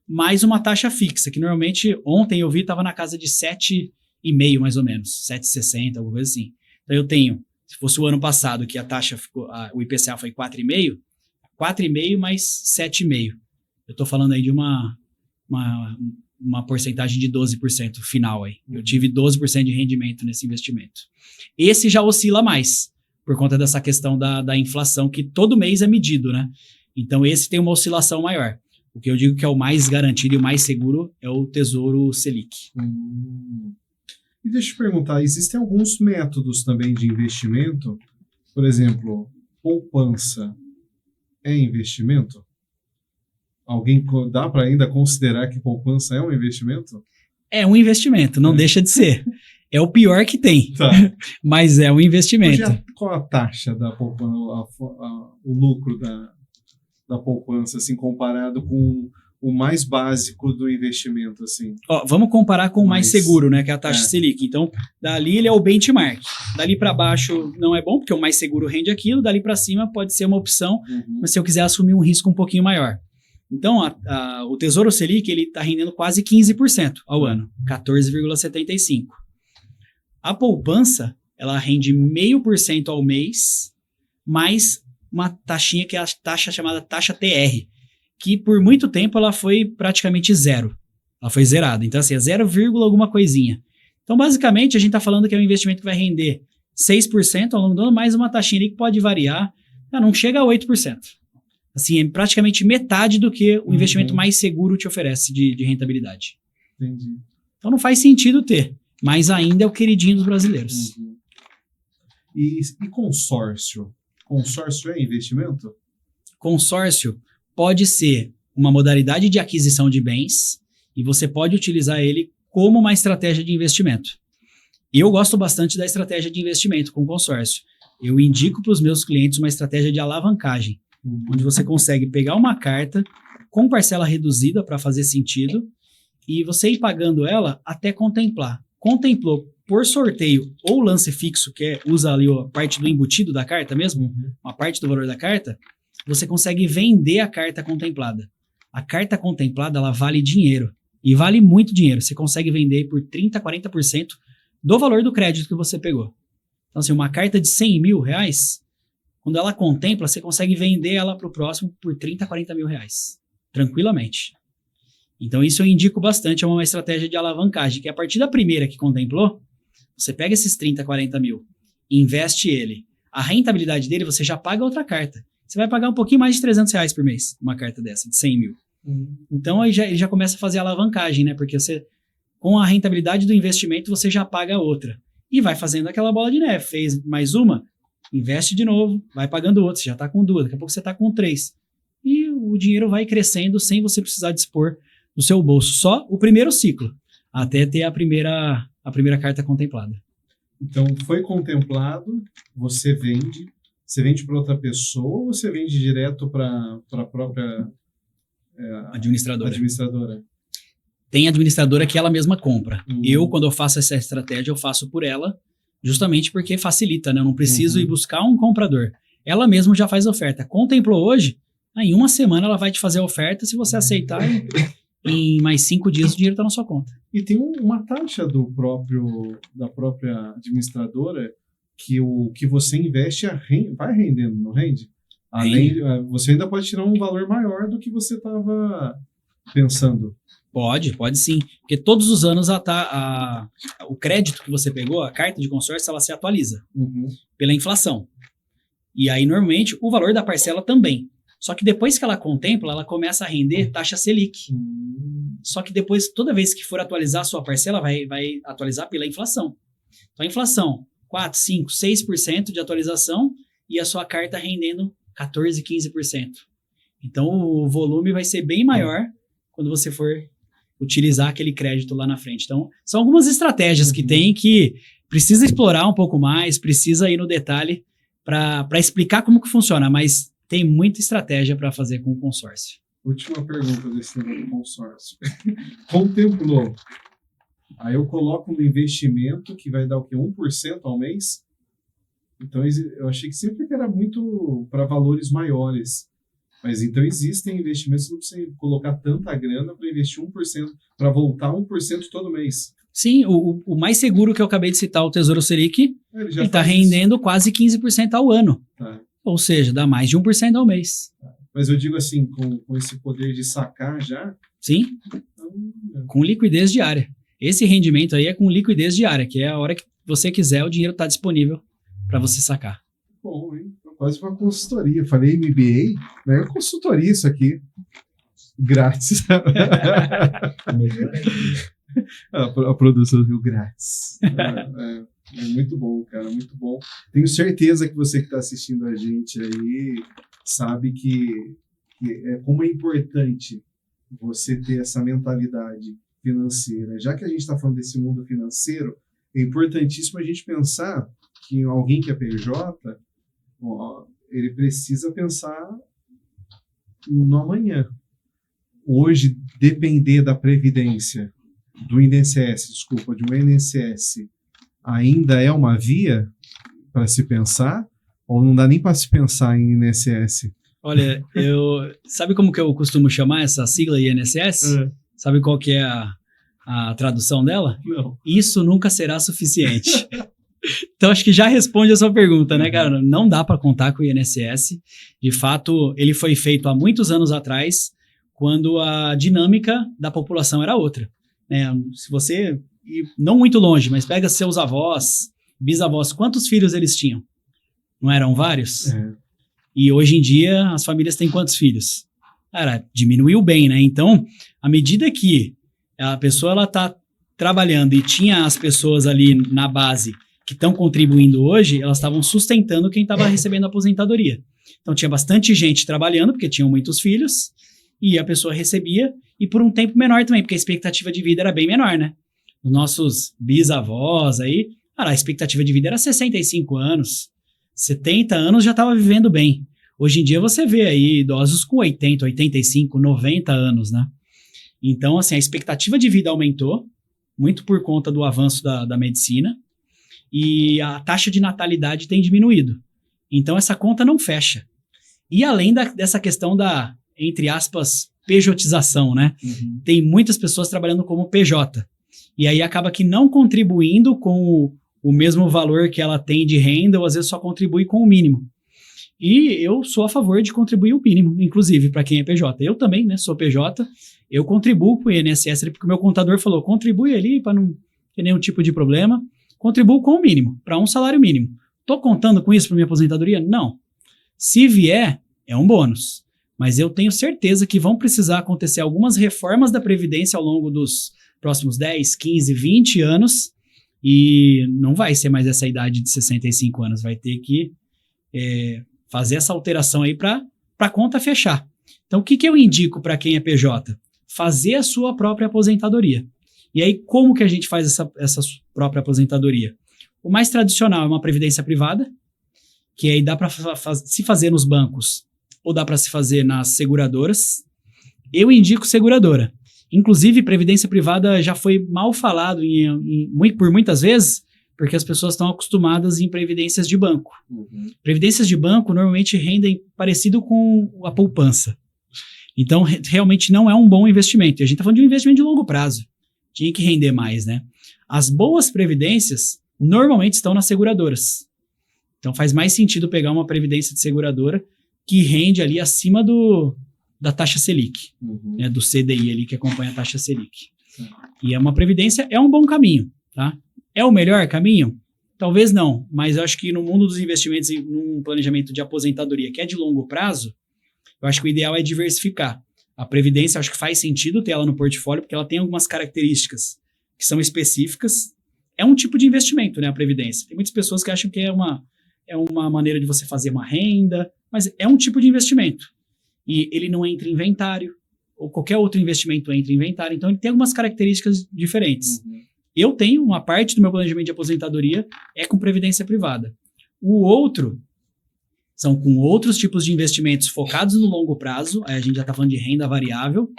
mais uma taxa fixa, que normalmente, ontem eu vi, estava na casa de 7,5, mais ou menos. 7,60, alguma coisa assim. Então, eu tenho, se fosse o ano passado, que a taxa ficou, o IPCA foi 4,5, 4,5 mais 7,5. Eu estou falando aí de uma porcentagem de 12% final aí. Eu tive 12% de rendimento nesse investimento. Esse já oscila mais, por conta dessa questão da inflação, que todo mês é medido, né? Então, esse tem uma oscilação maior. O que eu digo que é o mais garantido e o mais seguro é o Tesouro Selic. E deixa eu te perguntar, existem alguns métodos também de investimento? Por exemplo, poupança é investimento? Alguém dá para ainda considerar que poupança é um investimento? É um investimento, não deixa de ser. É o pior que tem, mas é um investimento. Qual a taxa da poupança, o lucro da poupança, assim, comparado com o mais básico do investimento, assim? Vamos comparar com o mais seguro, né, que é a taxa Selic. Então, dali ele é o benchmark. Dali para baixo não é bom, porque o mais seguro rende aquilo. Dali para cima pode ser uma opção, mas se eu quiser assumir um risco um pouquinho maior. Então, o Tesouro Selic ele está rendendo quase 15% ao ano, 14,75%. A poupança, ela rende 0,5% ao mês, mais uma taxinha que é a taxa chamada taxa TR, que por muito tempo ela foi praticamente zero. Ela foi zerada. Então, assim, é 0, alguma coisinha. Então, basicamente, a gente está falando que é um investimento que vai render 6% ao longo do ano, mais uma taxinha ali que pode variar, não chega a 8%. Assim, é praticamente metade do que o investimento mais seguro te oferece de rentabilidade. Entendi. Então não faz sentido ter, mas ainda é o queridinho dos brasileiros. E consórcio? Consórcio é investimento? Consórcio pode ser uma modalidade de aquisição de bens e você pode utilizar ele como uma estratégia de investimento. Eu gosto bastante da estratégia de investimento com consórcio. Eu indico para os meus clientes uma estratégia de alavancagem, onde você consegue pegar uma carta com parcela reduzida para fazer sentido e você ir pagando ela até contemplar. Contemplou por sorteio ou lance fixo, que usa ali a parte do embutido da carta mesmo, uma parte do valor da carta, você consegue vender a carta contemplada. A carta contemplada, ela vale dinheiro, e vale muito dinheiro. Você consegue vender por 30%, 40% do valor do crédito que você pegou. Então, assim, uma carta de 100 mil reais, quando ela contempla, você consegue vender ela para o próximo por 30, 40 mil reais, tranquilamente. Então, isso eu indico bastante, é uma estratégia de alavancagem, que a partir da primeira que contemplou, você pega esses 30, 40 mil, investe ele. A rentabilidade dele, você já paga outra carta. Você vai pagar um pouquinho mais de 300 reais por mês, uma carta dessa, de 100 mil. Então, aí ele já começa a fazer alavancagem, né? Porque você, com a rentabilidade do investimento, você já paga outra. E vai fazendo aquela bola de neve. Fez mais uma, investe de novo, vai pagando outra. Você já está com 2, daqui a pouco você está com 3. E o dinheiro vai crescendo sem você precisar dispor do seu bolso. Só o primeiro ciclo, até ter a primeira carta contemplada. Então, foi contemplado, você vende para outra pessoa ou você vende direto para a própria administradora? Tem administradora que ela mesma compra. Eu, quando eu faço essa estratégia, eu faço por ela, justamente porque facilita, né? Eu não preciso ir buscar um comprador. Ela mesma já faz oferta. Contemplou hoje, em uma semana ela vai te fazer a oferta, se você aceitar, em mais 5 dias o dinheiro está na sua conta. E tem uma taxa da própria administradora que o que você investe vai rendendo, não rende? Você ainda pode tirar um valor maior do que você estava pensando. Pode sim. Porque todos os anos o crédito que você pegou, a carta de consórcio, ela se atualiza pela inflação. E aí, normalmente, o valor da parcela também. Só que depois que ela contempla, ela começa a render taxa Selic. Só que depois, toda vez que for atualizar a sua parcela, vai atualizar pela inflação. Então, a inflação, 4, 5, 6% de atualização e a sua carta rendendo 14, 15%. Então, o volume vai ser bem maior quando você for utilizar aquele crédito lá na frente. Então, são algumas estratégias que tem que precisa explorar um pouco mais, precisa ir no detalhe para explicar como que funciona, mas tem muita estratégia para fazer com o consórcio. Última pergunta desse negócio do consórcio. Contemplou. Aí eu coloco no investimento que vai dar o quê? 1% ao mês? Então eu achei que sempre era muito para valores maiores. Mas então existem investimentos que não precisa colocar tanta grana para investir 1%, para voltar 1% todo mês. Sim, o mais seguro que eu acabei de citar, o Tesouro Selic, ele está rendendo quase 15% ao ano. Tá. Ou seja, dá mais de 1% ao mês. Mas eu digo assim, com esse poder de sacar já? Sim, com liquidez diária. Esse rendimento aí é com liquidez diária, que é a hora que você quiser, o dinheiro está disponível para você sacar. Bom, hein? Quase uma consultoria. Falei MBA, mas é consultoria isso aqui. Grátis. A produção viu grátis. É muito bom, cara, muito bom. Tenho certeza que você que está assistindo a gente aí sabe que como é importante você ter essa mentalidade financeira. Já que a gente está falando desse mundo financeiro, é importantíssimo a gente pensar que alguém que é PJ, ele precisa pensar no amanhã. Hoje, depender da Previdência, do INSS, de um INSS, ainda é uma via para se pensar? Ou não dá nem para se pensar em INSS? Olha, sabe como que eu costumo chamar essa sigla INSS? Sabe qual que é a tradução dela? Não. Isso nunca será suficiente. Então, acho que já responde a sua pergunta, né, cara? Não dá para contar com o INSS. De fato, ele foi feito há muitos anos atrás, quando a dinâmica da população era outra. Se você, não muito longe, mas pega seus avós, bisavós, quantos filhos eles tinham? Não eram vários? E hoje em dia, as famílias têm quantos filhos? Cara, diminuiu bem, né? Então, à medida que a pessoa está trabalhando e tinha as pessoas ali na base que estão contribuindo hoje, elas estavam sustentando quem estava recebendo a aposentadoria. Então, tinha bastante gente trabalhando, porque tinham muitos filhos, e a pessoa recebia, e por um tempo menor também, porque a expectativa de vida era bem menor, né? Os nossos bisavós aí, cara, a expectativa de vida era 65 anos, 70 anos já estava vivendo bem. Hoje em dia você vê aí idosos com 80, 85, 90 anos, né? Então, assim, a expectativa de vida aumentou, muito por conta do avanço da medicina, e a taxa de natalidade tem diminuído. Então, essa conta não fecha. E além dessa questão da, entre aspas, pejotização, né? Tem muitas pessoas trabalhando como PJ. E aí acaba que não contribuindo com o mesmo valor que ela tem de renda, ou às vezes só contribui com o mínimo. E eu sou a favor de contribuir o mínimo, inclusive, para quem é PJ. Eu também, né, sou PJ, eu contribuo com o INSS, porque o meu contador falou, contribui ali para não ter nenhum tipo de problema, contribuo com o mínimo, para um salário mínimo. Estou contando com isso para minha aposentadoria? Não. Se vier, é um bônus. Mas eu tenho certeza que vão precisar acontecer algumas reformas da Previdência ao longo dos próximos 10, 15, 20 anos, e não vai ser mais essa idade de 65 anos, vai ter que fazer essa alteração aí para a conta fechar. Então, o que eu indico para quem é PJ? Fazer a sua própria aposentadoria. E aí, como que a gente faz essa própria aposentadoria? O mais tradicional é uma previdência privada, que aí dá para se fazer nos bancos ou dá para se fazer nas seguradoras. Eu indico seguradora. Inclusive, previdência privada já foi mal falado por muitas vezes, porque as pessoas estão acostumadas em previdências de banco. Previdências de banco normalmente rendem parecido com a poupança. Então, realmente não é um bom investimento. E a gente está falando de um investimento de longo prazo. Tinha que render mais, né? As boas previdências normalmente estão nas seguradoras. Então, faz mais sentido pegar uma previdência de seguradora, que rende ali acima da taxa Selic, né, do CDI ali que acompanha a taxa Selic. E é uma previdência, é um bom caminho, tá? É o melhor caminho? Talvez não, mas eu acho que no mundo dos investimentos e num planejamento de aposentadoria que é de longo prazo, eu acho que o ideal é diversificar. A previdência, eu acho que faz sentido ter ela no portfólio, porque ela tem algumas características que são específicas. É um tipo de investimento, né, a previdência. Tem muitas pessoas que acham que é uma maneira de você fazer uma renda, mas é um tipo de investimento. E ele não entra em inventário, ou qualquer outro investimento entra em inventário, então ele tem algumas características diferentes. Eu tenho uma parte do meu planejamento de aposentadoria é com previdência privada. O outro são com outros tipos de investimentos focados no longo prazo, aí a gente já está falando de renda variável,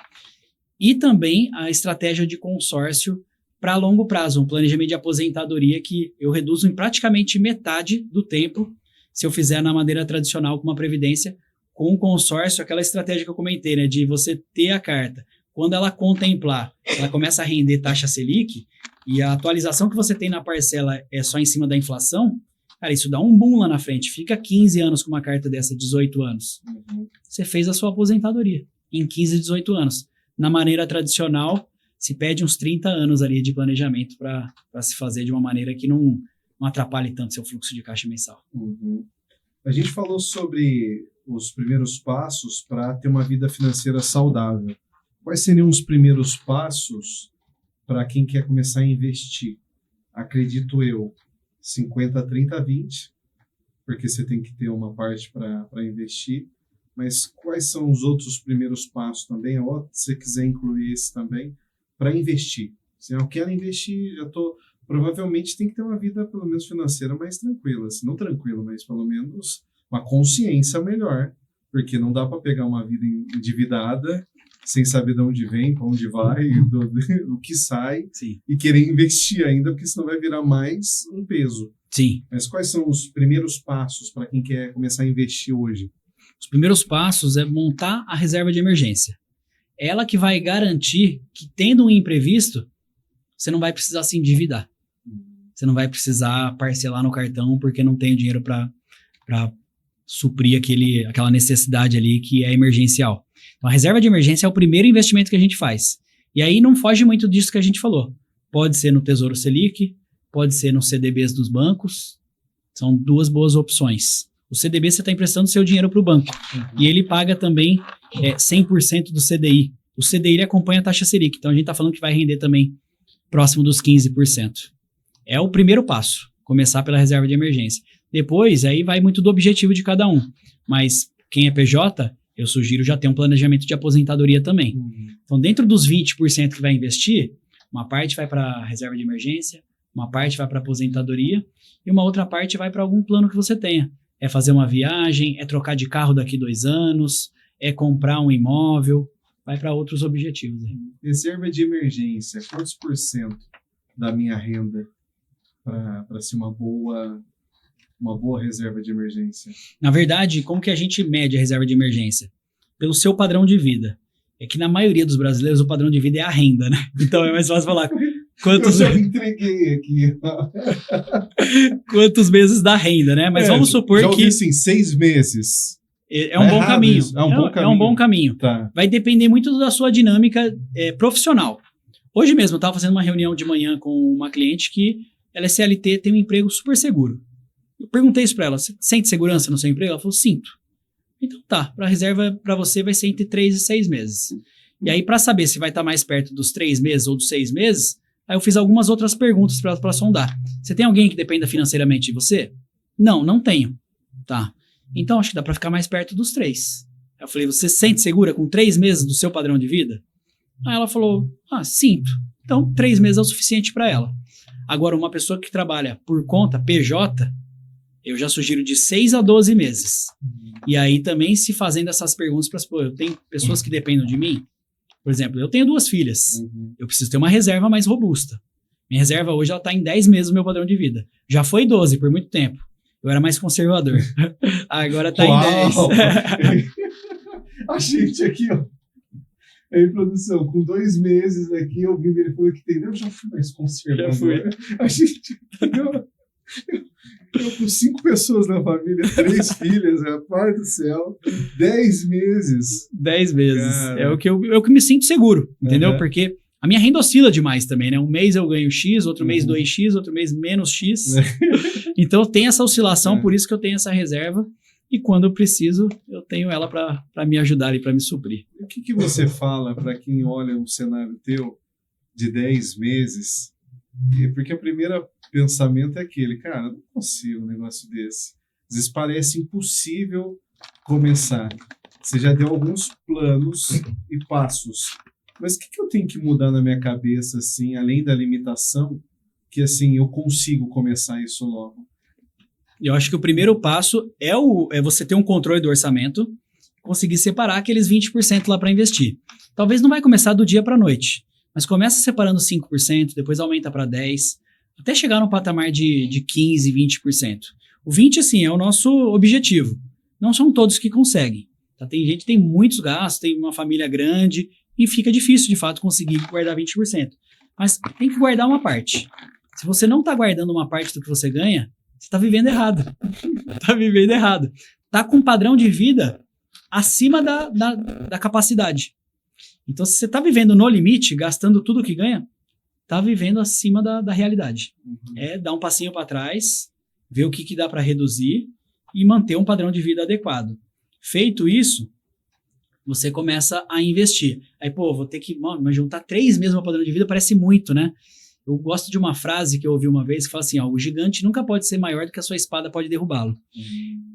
e também a estratégia de consórcio para longo prazo, um planejamento de aposentadoria que eu reduzo em praticamente metade do tempo se eu fizer na maneira tradicional com uma previdência, com um consórcio, aquela estratégia que eu comentei, né, de você ter a carta. Quando ela contemplar, ela começa a render taxa Selic, e a atualização que você tem na parcela é só em cima da inflação, cara, isso dá um boom lá na frente. Fica 15 anos com uma carta dessa, 18 anos. Você fez a sua aposentadoria em 15, 18 anos. Na maneira tradicional, se pede uns 30 anos ali de planejamento para se fazer de uma maneira que não atrapalhe tanto seu fluxo de caixa mensal. A gente falou sobre os primeiros passos para ter uma vida financeira saudável. Quais seriam os primeiros passos para quem quer começar a investir? Acredito eu, 50, 30, 20, porque você tem que ter uma parte para investir. Mas quais são os outros primeiros passos também? Ou se você quiser incluir esse também, para investir. Se eu quero investir, provavelmente tem que ter uma vida, pelo menos financeira, mais tranquila. Se não tranquila, mas pelo menos uma consciência melhor. Porque não dá para pegar uma vida endividada sem saber de onde vem, para onde vai, do que sai. Sim. E querer investir ainda, porque senão vai virar mais um peso. Sim. Mas quais são os primeiros passos para quem quer começar a investir hoje? Os primeiros passos é montar a reserva de emergência. Ela que vai garantir que, tendo um imprevisto, você não vai precisar se endividar. Você não vai precisar parcelar no cartão porque não tem dinheiro para suprir aquela necessidade ali que é emergencial. Então, a reserva de emergência é o primeiro investimento que a gente faz. E aí não foge muito disso que a gente falou. Pode ser no Tesouro Selic, pode ser nos CDBs dos bancos. São duas boas opções. O CDB você está emprestando seu dinheiro para o banco. E ele paga também 100% do CDI. O CDI ele acompanha a taxa Selic. Então a gente está falando que vai render também próximo dos 15%. É o primeiro passo, começar pela reserva de emergência. Depois, aí vai muito do objetivo de cada um. Mas quem é PJ, eu sugiro já ter um planejamento de aposentadoria também. Então, dentro dos 20% que vai investir, uma parte vai para a reserva de emergência, uma parte vai para a aposentadoria e uma outra parte vai para algum plano que você tenha. É fazer uma viagem, é trocar de carro daqui 2 anos, é comprar um imóvel, vai para outros objetivos. Aí. Reserva de emergência, quantos por cento da minha renda para ser uma boa reserva de emergência? Na verdade, como que a gente mede a reserva de emergência? Pelo seu padrão de vida. É que na maioria dos brasileiros o padrão de vida é a renda, né? Então é mais fácil falar quantos... Eu já entreguei aqui. Quantos meses da renda, né? Mas vamos supor já ouvi que... assim, 6 meses. É um bom caminho. É um bom caminho. Tá. Vai depender muito da sua dinâmica profissional. Hoje mesmo eu estava fazendo uma reunião de manhã com uma cliente que ela é CLT, tem um emprego super seguro. Eu perguntei isso para ela, você sente segurança no seu emprego? Ela falou, sinto. Então tá, para a reserva para você vai ser entre 3 e 6 meses. E aí para saber se vai estar mais perto dos 3 meses ou dos 6 meses, aí eu fiz algumas outras perguntas para ela para sondar. Você tem alguém que dependa financeiramente de você? Não tenho. Tá. Então acho que dá para ficar mais perto dos 3. Eu falei, você se sente segura com 3 meses do seu padrão de vida? Aí ela falou, sinto. Então 3 meses é o suficiente para ela. Agora uma pessoa que trabalha por conta, PJ, eu já sugiro de 6 a 12 meses. E aí também se fazendo essas perguntas para eu tenho pessoas que dependem de mim. Por exemplo, eu tenho 2 filhas. Eu preciso ter uma reserva mais robusta. Minha reserva hoje ela está em 10 meses do meu padrão de vida. Já foi 12 por muito tempo. Eu era mais conservador. Agora está em 10. A gente aqui, ó. Aí, produção, com 2 meses aqui, ouvindo ele falando que tem, eu já fui mais conservador. Já fui. A gente... Eu com 5 pessoas na família, 3 filhas, rapaz do céu, 10 meses. 10 meses. Cara. É o que eu que me sinto seguro, entendeu? Uhum. Porque a minha renda oscila demais também, né? Um mês eu ganho X, outro mês Uhum. 2X, outro mês menos X. Então tem essa oscilação, por isso que eu tenho essa reserva. E quando eu preciso, eu tenho ela para me ajudar e para me suprir. O que você fala para quem olha um cenário teu de 10 meses? Porque o primeiro pensamento é aquele, cara, eu não consigo um negócio desse. Às vezes parece impossível começar. Você já deu alguns planos e passos. Mas o que eu tenho que mudar na minha cabeça, assim, além da limitação, que assim, eu consigo começar isso logo? Eu acho que o primeiro passo é você ter um controle do orçamento, conseguir separar aqueles 20% lá para investir. Talvez não vai começar do dia para a noite, mas começa separando 5%, depois aumenta para 10%, até chegar no patamar de 15%, 20%. O 20%, assim, é o nosso objetivo. Não são todos que conseguem. Tá? Tem gente que tem muitos gastos, tem uma família grande e fica difícil, de fato, conseguir guardar 20%. Mas tem que guardar uma parte. Se você não está guardando uma parte do que você ganha, você está vivendo errado. Está vivendo errado. Está com um padrão de vida acima da capacidade. Então, se você está vivendo no limite, gastando tudo que ganha, está vivendo acima da realidade. É dar um passinho para trás, ver o que dá para reduzir e manter um padrão de vida adequado. Feito isso, você começa a investir. Aí, vou ter que juntar 3 meses no padrão de vida, parece muito, né? Eu gosto de uma frase que eu ouvi uma vez que fala assim, o gigante nunca pode ser maior do que a sua espada pode derrubá-lo.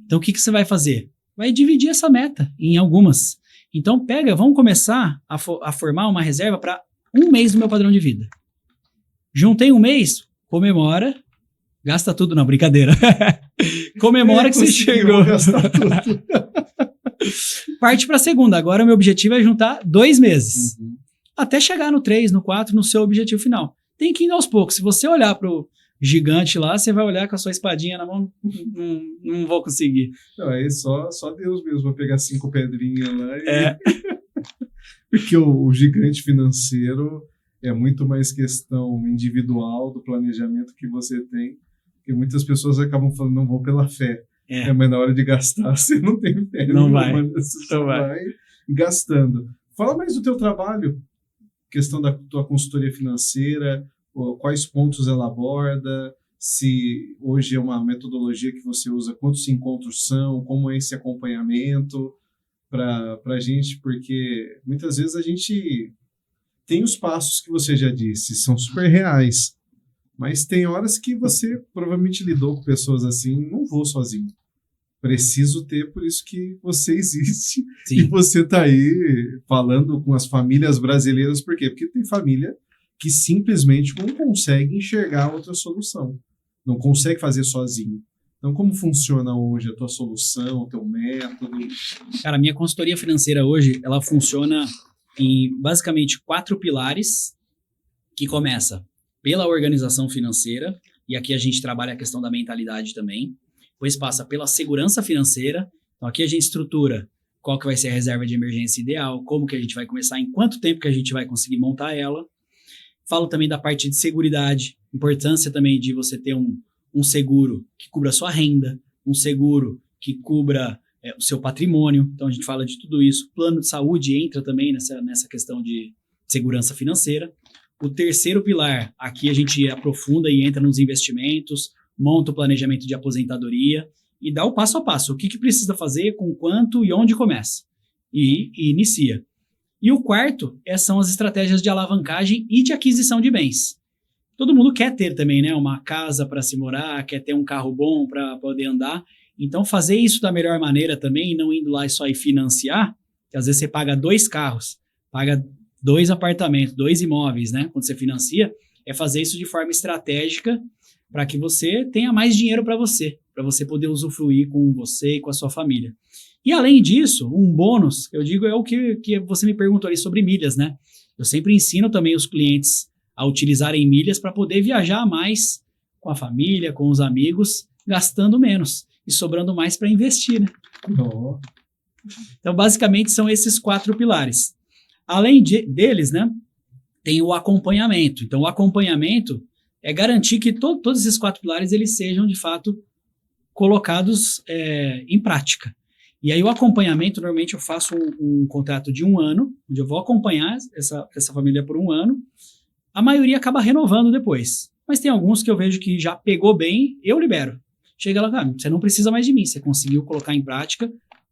Então, o que você vai fazer? Vai dividir essa meta em algumas. Então, vamos começar a formar uma reserva para 1 mês do meu padrão de vida. Juntei 1 mês, comemora, gasta tudo, não, brincadeira. Comemora que você chegou. Gastar tudo. Parte para a segunda. Agora, o meu objetivo é juntar 2 meses. Até chegar no 3, no 4, no seu objetivo final. Tem que ir aos poucos. Se você olhar para o gigante lá, você vai olhar com a sua espadinha na mão, não vou conseguir. Não, aí só Deus mesmo vai pegar 5 pedrinhas lá. É. Porque o gigante financeiro é muito mais questão individual do planejamento que você tem, que muitas pessoas acabam falando, não vou pela fé. Mas na hora de gastar, você não tem fé. Não vai. Você só vai gastando. Fala mais do teu trabalho, questão da tua consultoria financeira, quais pontos ela aborda, se hoje é uma metodologia que você usa, quantos encontros são, como é esse acompanhamento para a gente, porque muitas vezes a gente tem os passos que você já disse, são super reais, mas tem horas que você provavelmente lidou com pessoas assim, não vou sozinho. Preciso ter, por isso que você existe. Sim. E você está aí falando com as famílias brasileiras. Por quê? Porque tem família que simplesmente não consegue enxergar outra solução. Não consegue fazer sozinho. Então, como funciona hoje a tua solução, o teu método? Cara, a minha consultoria financeira hoje, ela funciona em basicamente 4 pilares, que começa pela organização financeira, e aqui a gente trabalha a questão da mentalidade também. Depois passa pela segurança financeira. Então, aqui a gente estrutura qual que vai ser a reserva de emergência ideal, como que a gente vai começar, em quanto tempo que a gente vai conseguir montar ela. Falo também da parte de seguridade, importância também de você ter um seguro que cubra a sua renda, um seguro que cubra o seu patrimônio. Então, a gente fala de tudo isso. Plano de saúde entra também nessa questão de segurança financeira. O terceiro pilar, aqui a gente aprofunda e entra nos investimentos, monta o planejamento de aposentadoria e dá o passo a passo. O que precisa fazer, com quanto e onde começa. E inicia. E o quarto são as estratégias de alavancagem e de aquisição de bens. Todo mundo quer ter também, né, uma casa para se morar, quer ter um carro bom para poder andar. Então, fazer isso da melhor maneira também, não indo lá e só financiar, que às vezes você paga 2 carros, paga 2 apartamentos, 2 imóveis, né, quando você financia, é fazer isso de forma estratégica para que você tenha mais dinheiro para você poder usufruir com você e com a sua família. E além disso, um bônus, eu digo, é o que você me perguntou ali sobre milhas, né? Eu sempre ensino também os clientes a utilizarem milhas para poder viajar mais com a família, com os amigos, gastando menos e sobrando mais para investir, né? Oh. Então, basicamente, são esses 4 pilares. Além deles, né, tem o acompanhamento. Então, o acompanhamento é garantir que todos esses 4 pilares eles sejam, de fato, colocados em prática. E aí o acompanhamento, normalmente eu faço um contrato de 1 ano, onde eu vou acompanhar essa família por 1 ano. A maioria acaba renovando depois. Mas tem alguns que eu vejo que já pegou bem, eu libero. Chega lá, você não precisa mais de mim, você conseguiu colocar em prática,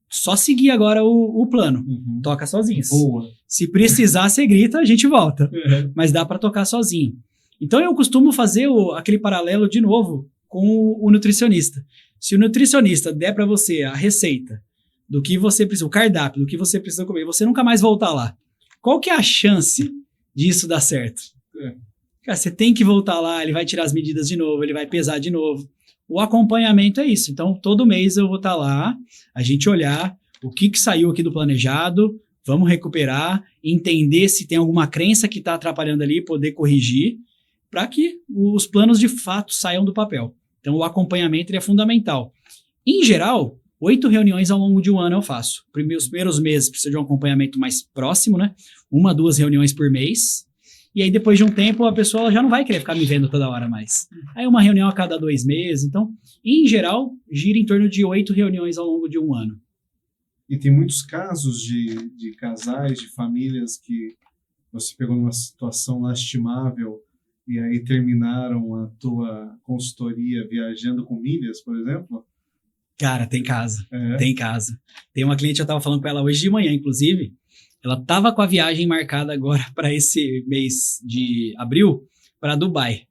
só seguir agora o plano. Toca sozinho. Boa. Se precisar, você grita, a gente volta. Mas dá para tocar sozinho. Então eu costumo fazer aquele paralelo de novo com o nutricionista. Se o nutricionista der para você a receita do que você precisa, o cardápio, do que você precisa comer, você nunca mais voltar lá. Qual que é a chance disso dar certo? Cara, você tem que voltar lá, ele vai tirar as medidas de novo, ele vai pesar de novo. O acompanhamento é isso. Então, todo mês eu vou estar lá, a gente olhar o que saiu aqui do planejado, vamos recuperar, entender se tem alguma crença que está atrapalhando ali, poder corrigir, para que os planos de fato saiam do papel. Então, o acompanhamento ele é fundamental. Em geral, 8 reuniões ao longo de 1 ano eu faço. Os primeiros meses precisa de um acompanhamento mais próximo, né? 1, 2 reuniões por mês. E aí, depois de um tempo, a pessoa já não vai querer ficar me vendo toda hora mais. Aí, uma reunião a cada 2 meses. Então, em geral, gira em torno de 8 reuniões ao longo de 1 ano. E tem muitos casos de casais, de famílias que você pegou numa situação lastimável e aí terminaram a tua consultoria viajando com milhas, por exemplo? Cara, tem caso. Tem caso. Tem uma cliente, eu estava falando com ela hoje de manhã, inclusive. Ela estava com a viagem marcada agora para esse mês de abril, para Dubai.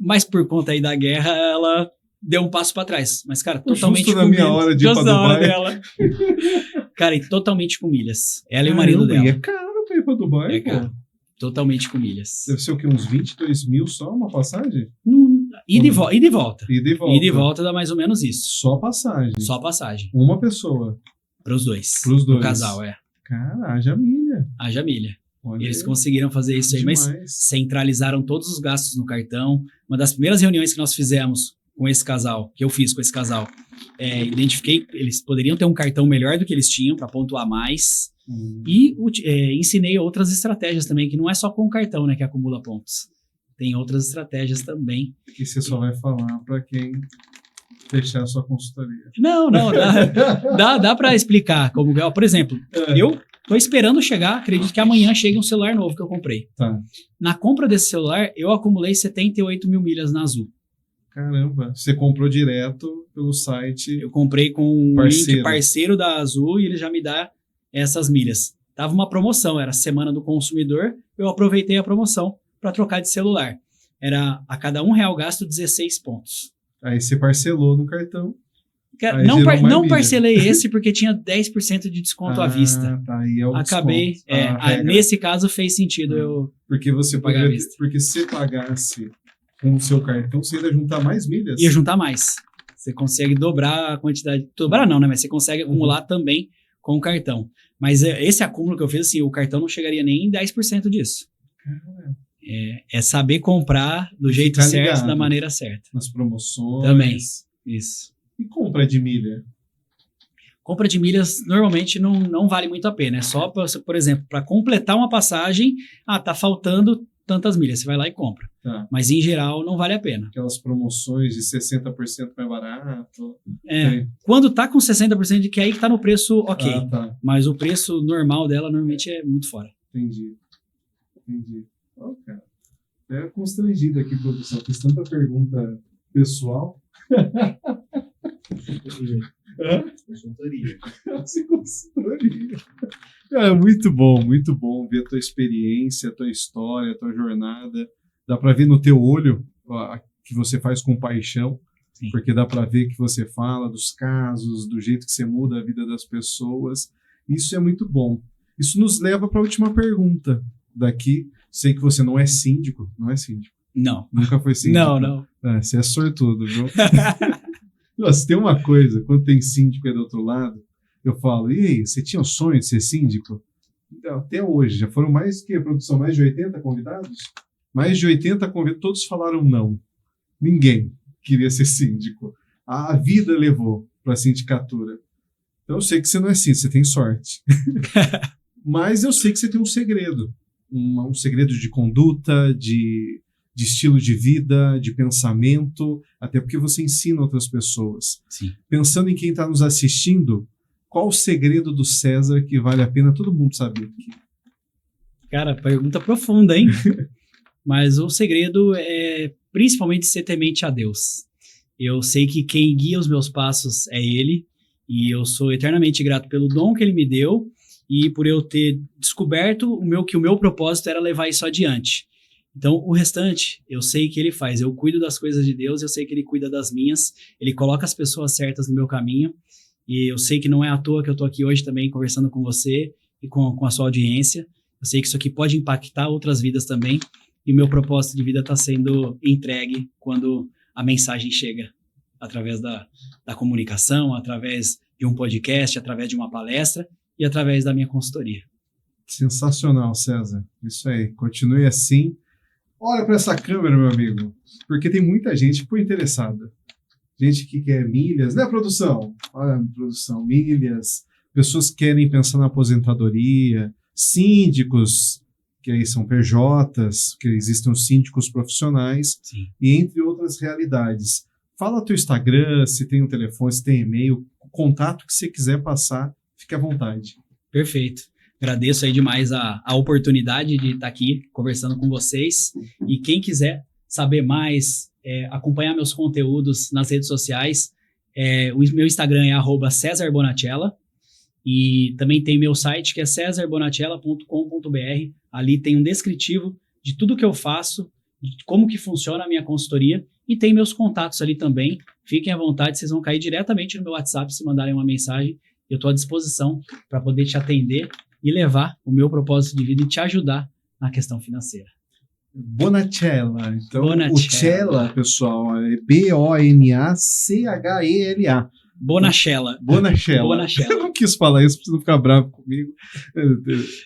Mas por conta aí da guerra, ela deu um passo para trás. Mas, cara, totalmente justo com na minha milhas. hora de ir para Dubai. Dela. Cara, e totalmente com milhas. Ela e o marido dela. E é caro para ir para Dubai, é caro. Totalmente com milhas. Deve ser o quê? Uns 22 mil só uma passagem? Ida e volta. Ida e volta. Ida e volta dá mais ou menos isso. Só passagem. Só passagem. Uma pessoa. Para os dois. Para os dois. O casal, Cara, haja milha. Haja milha. Olha, eles conseguiram fazer isso aí, mas centralizaram todos os gastos no cartão. Uma das primeiras reuniões que nós fizemos com esse casal, que eu fiz com esse casal, identifiquei que eles poderiam ter um cartão melhor do que eles tinham para pontuar mais. E ensinei outras estratégias também, que não é só com o cartão, né, que acumula pontos. Tem outras estratégias também. Que você só vai falar para quem fechar a sua consultoria. Não, dá para explicar. Como, por exemplo, eu tô esperando chegar, acredito que amanhã chegue um celular novo que eu comprei. Tá. Na compra desse celular, eu acumulei 78 mil milhas na Azul. Caramba, você comprou direto pelo site. Eu comprei com um link parceiro da Azul e ele já me dá essas milhas. Tava uma promoção, era Semana do Consumidor, eu aproveitei a promoção para trocar de celular. Era a cada R$1 gasto 16 pontos. Aí você parcelou no cartão. Cara, não parcelei esse porque tinha 10% de desconto à vista. Tá, aí é o acabei. Nesse caso fez sentido eu porque você pagar à vista. Porque se você pagasse com o seu cartão, você ia juntar mais milhas? Ia juntar mais. Você consegue dobrar a quantidade. Dobrar não, né? Mas você consegue acumular também com o cartão. Mas esse acúmulo que eu fiz, assim, o cartão não chegaria nem em 10% disso. É saber comprar do jeito certo, ligado, da maneira certa. Nas promoções. Também, isso. E compra de milha? Compra de milhas normalmente não vale muito a pena. É só, por exemplo, para completar uma passagem, tá faltando tantas milhas. Você vai lá e compra. Tá. Mas em geral não vale a pena. Aquelas promoções de 60% mais barato. Quando tá com 60% de que aí que tá no preço ok. Tá. Mas o preço normal dela normalmente é muito fora. Entendi. Cara. É constrangido aqui, produção. Fiz tanta pergunta pessoal. Consultoria. Consultoria. Cara, muito bom ver a tua experiência, a tua história, a tua jornada. Dá para ver no teu olho que você faz com paixão. Sim. Porque dá para ver que você fala dos casos, do jeito que você muda a vida das pessoas. Isso é muito bom. Isso nos leva para a última pergunta daqui. Sei que você não é síndico. Não. Nunca foi síndico. Não. Você é sortudo, viu? Nossa, tem uma coisa, quando tem síndico aí do outro lado, eu falo, e aí, você tinha o sonho de ser síndico? Então, até hoje, já foram mais de 80 convidados? Mais de 80 convidados, todos falaram não. Ninguém queria ser síndico. A vida levou para a sindicatura. Então eu sei que você não é síndico, você tem sorte. Mas eu sei que você tem um segredo. Um segredo de conduta, de de estilo de vida, de pensamento, até porque você ensina outras pessoas. Sim. Pensando em quem está nos assistindo, qual o segredo do César que vale a pena todo mundo saber aqui? Cara, pergunta profunda, hein? Mas o segredo é principalmente ser temente a Deus. Eu sei que quem guia os meus passos é Ele, e eu sou eternamente grato pelo dom que Ele me deu e por eu ter descoberto que o meu propósito era levar isso adiante. Então, o restante, eu sei que Ele faz. Eu cuido das coisas de Deus, eu sei que Ele cuida das minhas, Ele coloca as pessoas certas no meu caminho, e eu sei que não é à toa que eu tô aqui hoje também conversando com você e com a sua audiência. Eu sei que isso aqui pode impactar outras vidas também, e o meu propósito de vida está sendo entregue quando a mensagem chega, através da comunicação, através de um podcast, através de uma palestra e através da minha consultoria. Sensacional, César. Isso aí, continue assim. Olha para essa câmera, meu amigo, porque tem muita gente interessada. Gente que quer milhas, né, produção? Olha, produção, milhas. Pessoas que querem pensar na aposentadoria, síndicos, que aí são PJs, que existem os síndicos profissionais, Sim. e entre outras realidades. Fala teu Instagram, se tem um telefone, se tem e-mail, o contato que você quiser passar, fique à vontade. Perfeito. Agradeço aí demais a oportunidade de estar aqui conversando com vocês, e quem quiser saber mais, acompanhar meus conteúdos nas redes sociais, o meu Instagram é @CesarBonachella, e também tem meu site que é cesarbonachella.com.br. Ali tem um descritivo de tudo que eu faço, de como que funciona a minha consultoria, e tem meus contatos ali também. Fiquem à vontade, vocês vão cair diretamente no meu WhatsApp se mandarem uma mensagem. Eu estou à disposição para poder te atender e levar o meu propósito de vida e te ajudar na questão financeira. Bonachella. Então, Bonachella. o Chella, pessoal, é Bonachella. Bonachella. Bonachella. Bonachella. Eu não quis falar isso, pra você não ficar bravo comigo.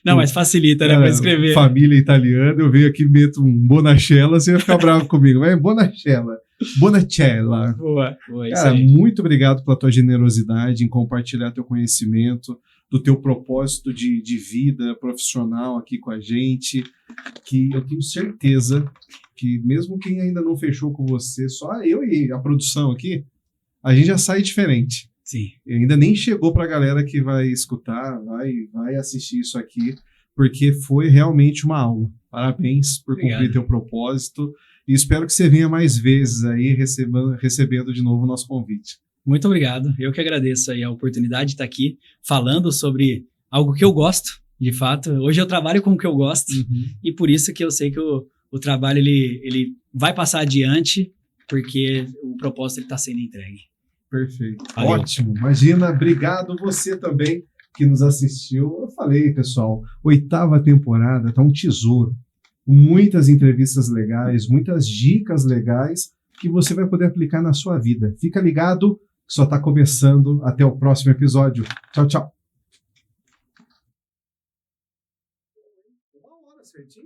Não, mas facilita, né, para escrever. Família italiana, eu venho aqui e meto um Bonachella, você vai ficar bravo comigo. Mas é Bonachella. Bonachella. Boa, isso Cara, aí. muito obrigado pela tua generosidade em compartilhar teu conhecimento, do teu propósito de vida profissional aqui com a gente, que eu tenho certeza que mesmo quem ainda não fechou com você, só eu e a produção aqui, a gente já sai diferente. Sim. E ainda nem chegou para a galera que vai escutar, vai assistir isso aqui, porque foi realmente uma aula. Parabéns por cumprir teu propósito, e espero que você venha mais vezes aí recebendo de novo o nosso convite. Muito obrigado. Eu que agradeço aí a oportunidade de estar aqui falando sobre algo que eu gosto, de fato. Hoje eu trabalho com o que eu gosto, e por isso que eu sei que o trabalho ele vai passar adiante, porque o propósito está sendo entregue. Perfeito. Valeu. Ótimo. Imagina, obrigado você também que nos assistiu. Eu falei, pessoal, 8ª temporada tá um tesouro. Muitas entrevistas legais, muitas dicas legais que você vai poder aplicar na sua vida. Fica ligado, que só está começando. Até o próximo episódio. Tchau, tchau. 1 hora certinho.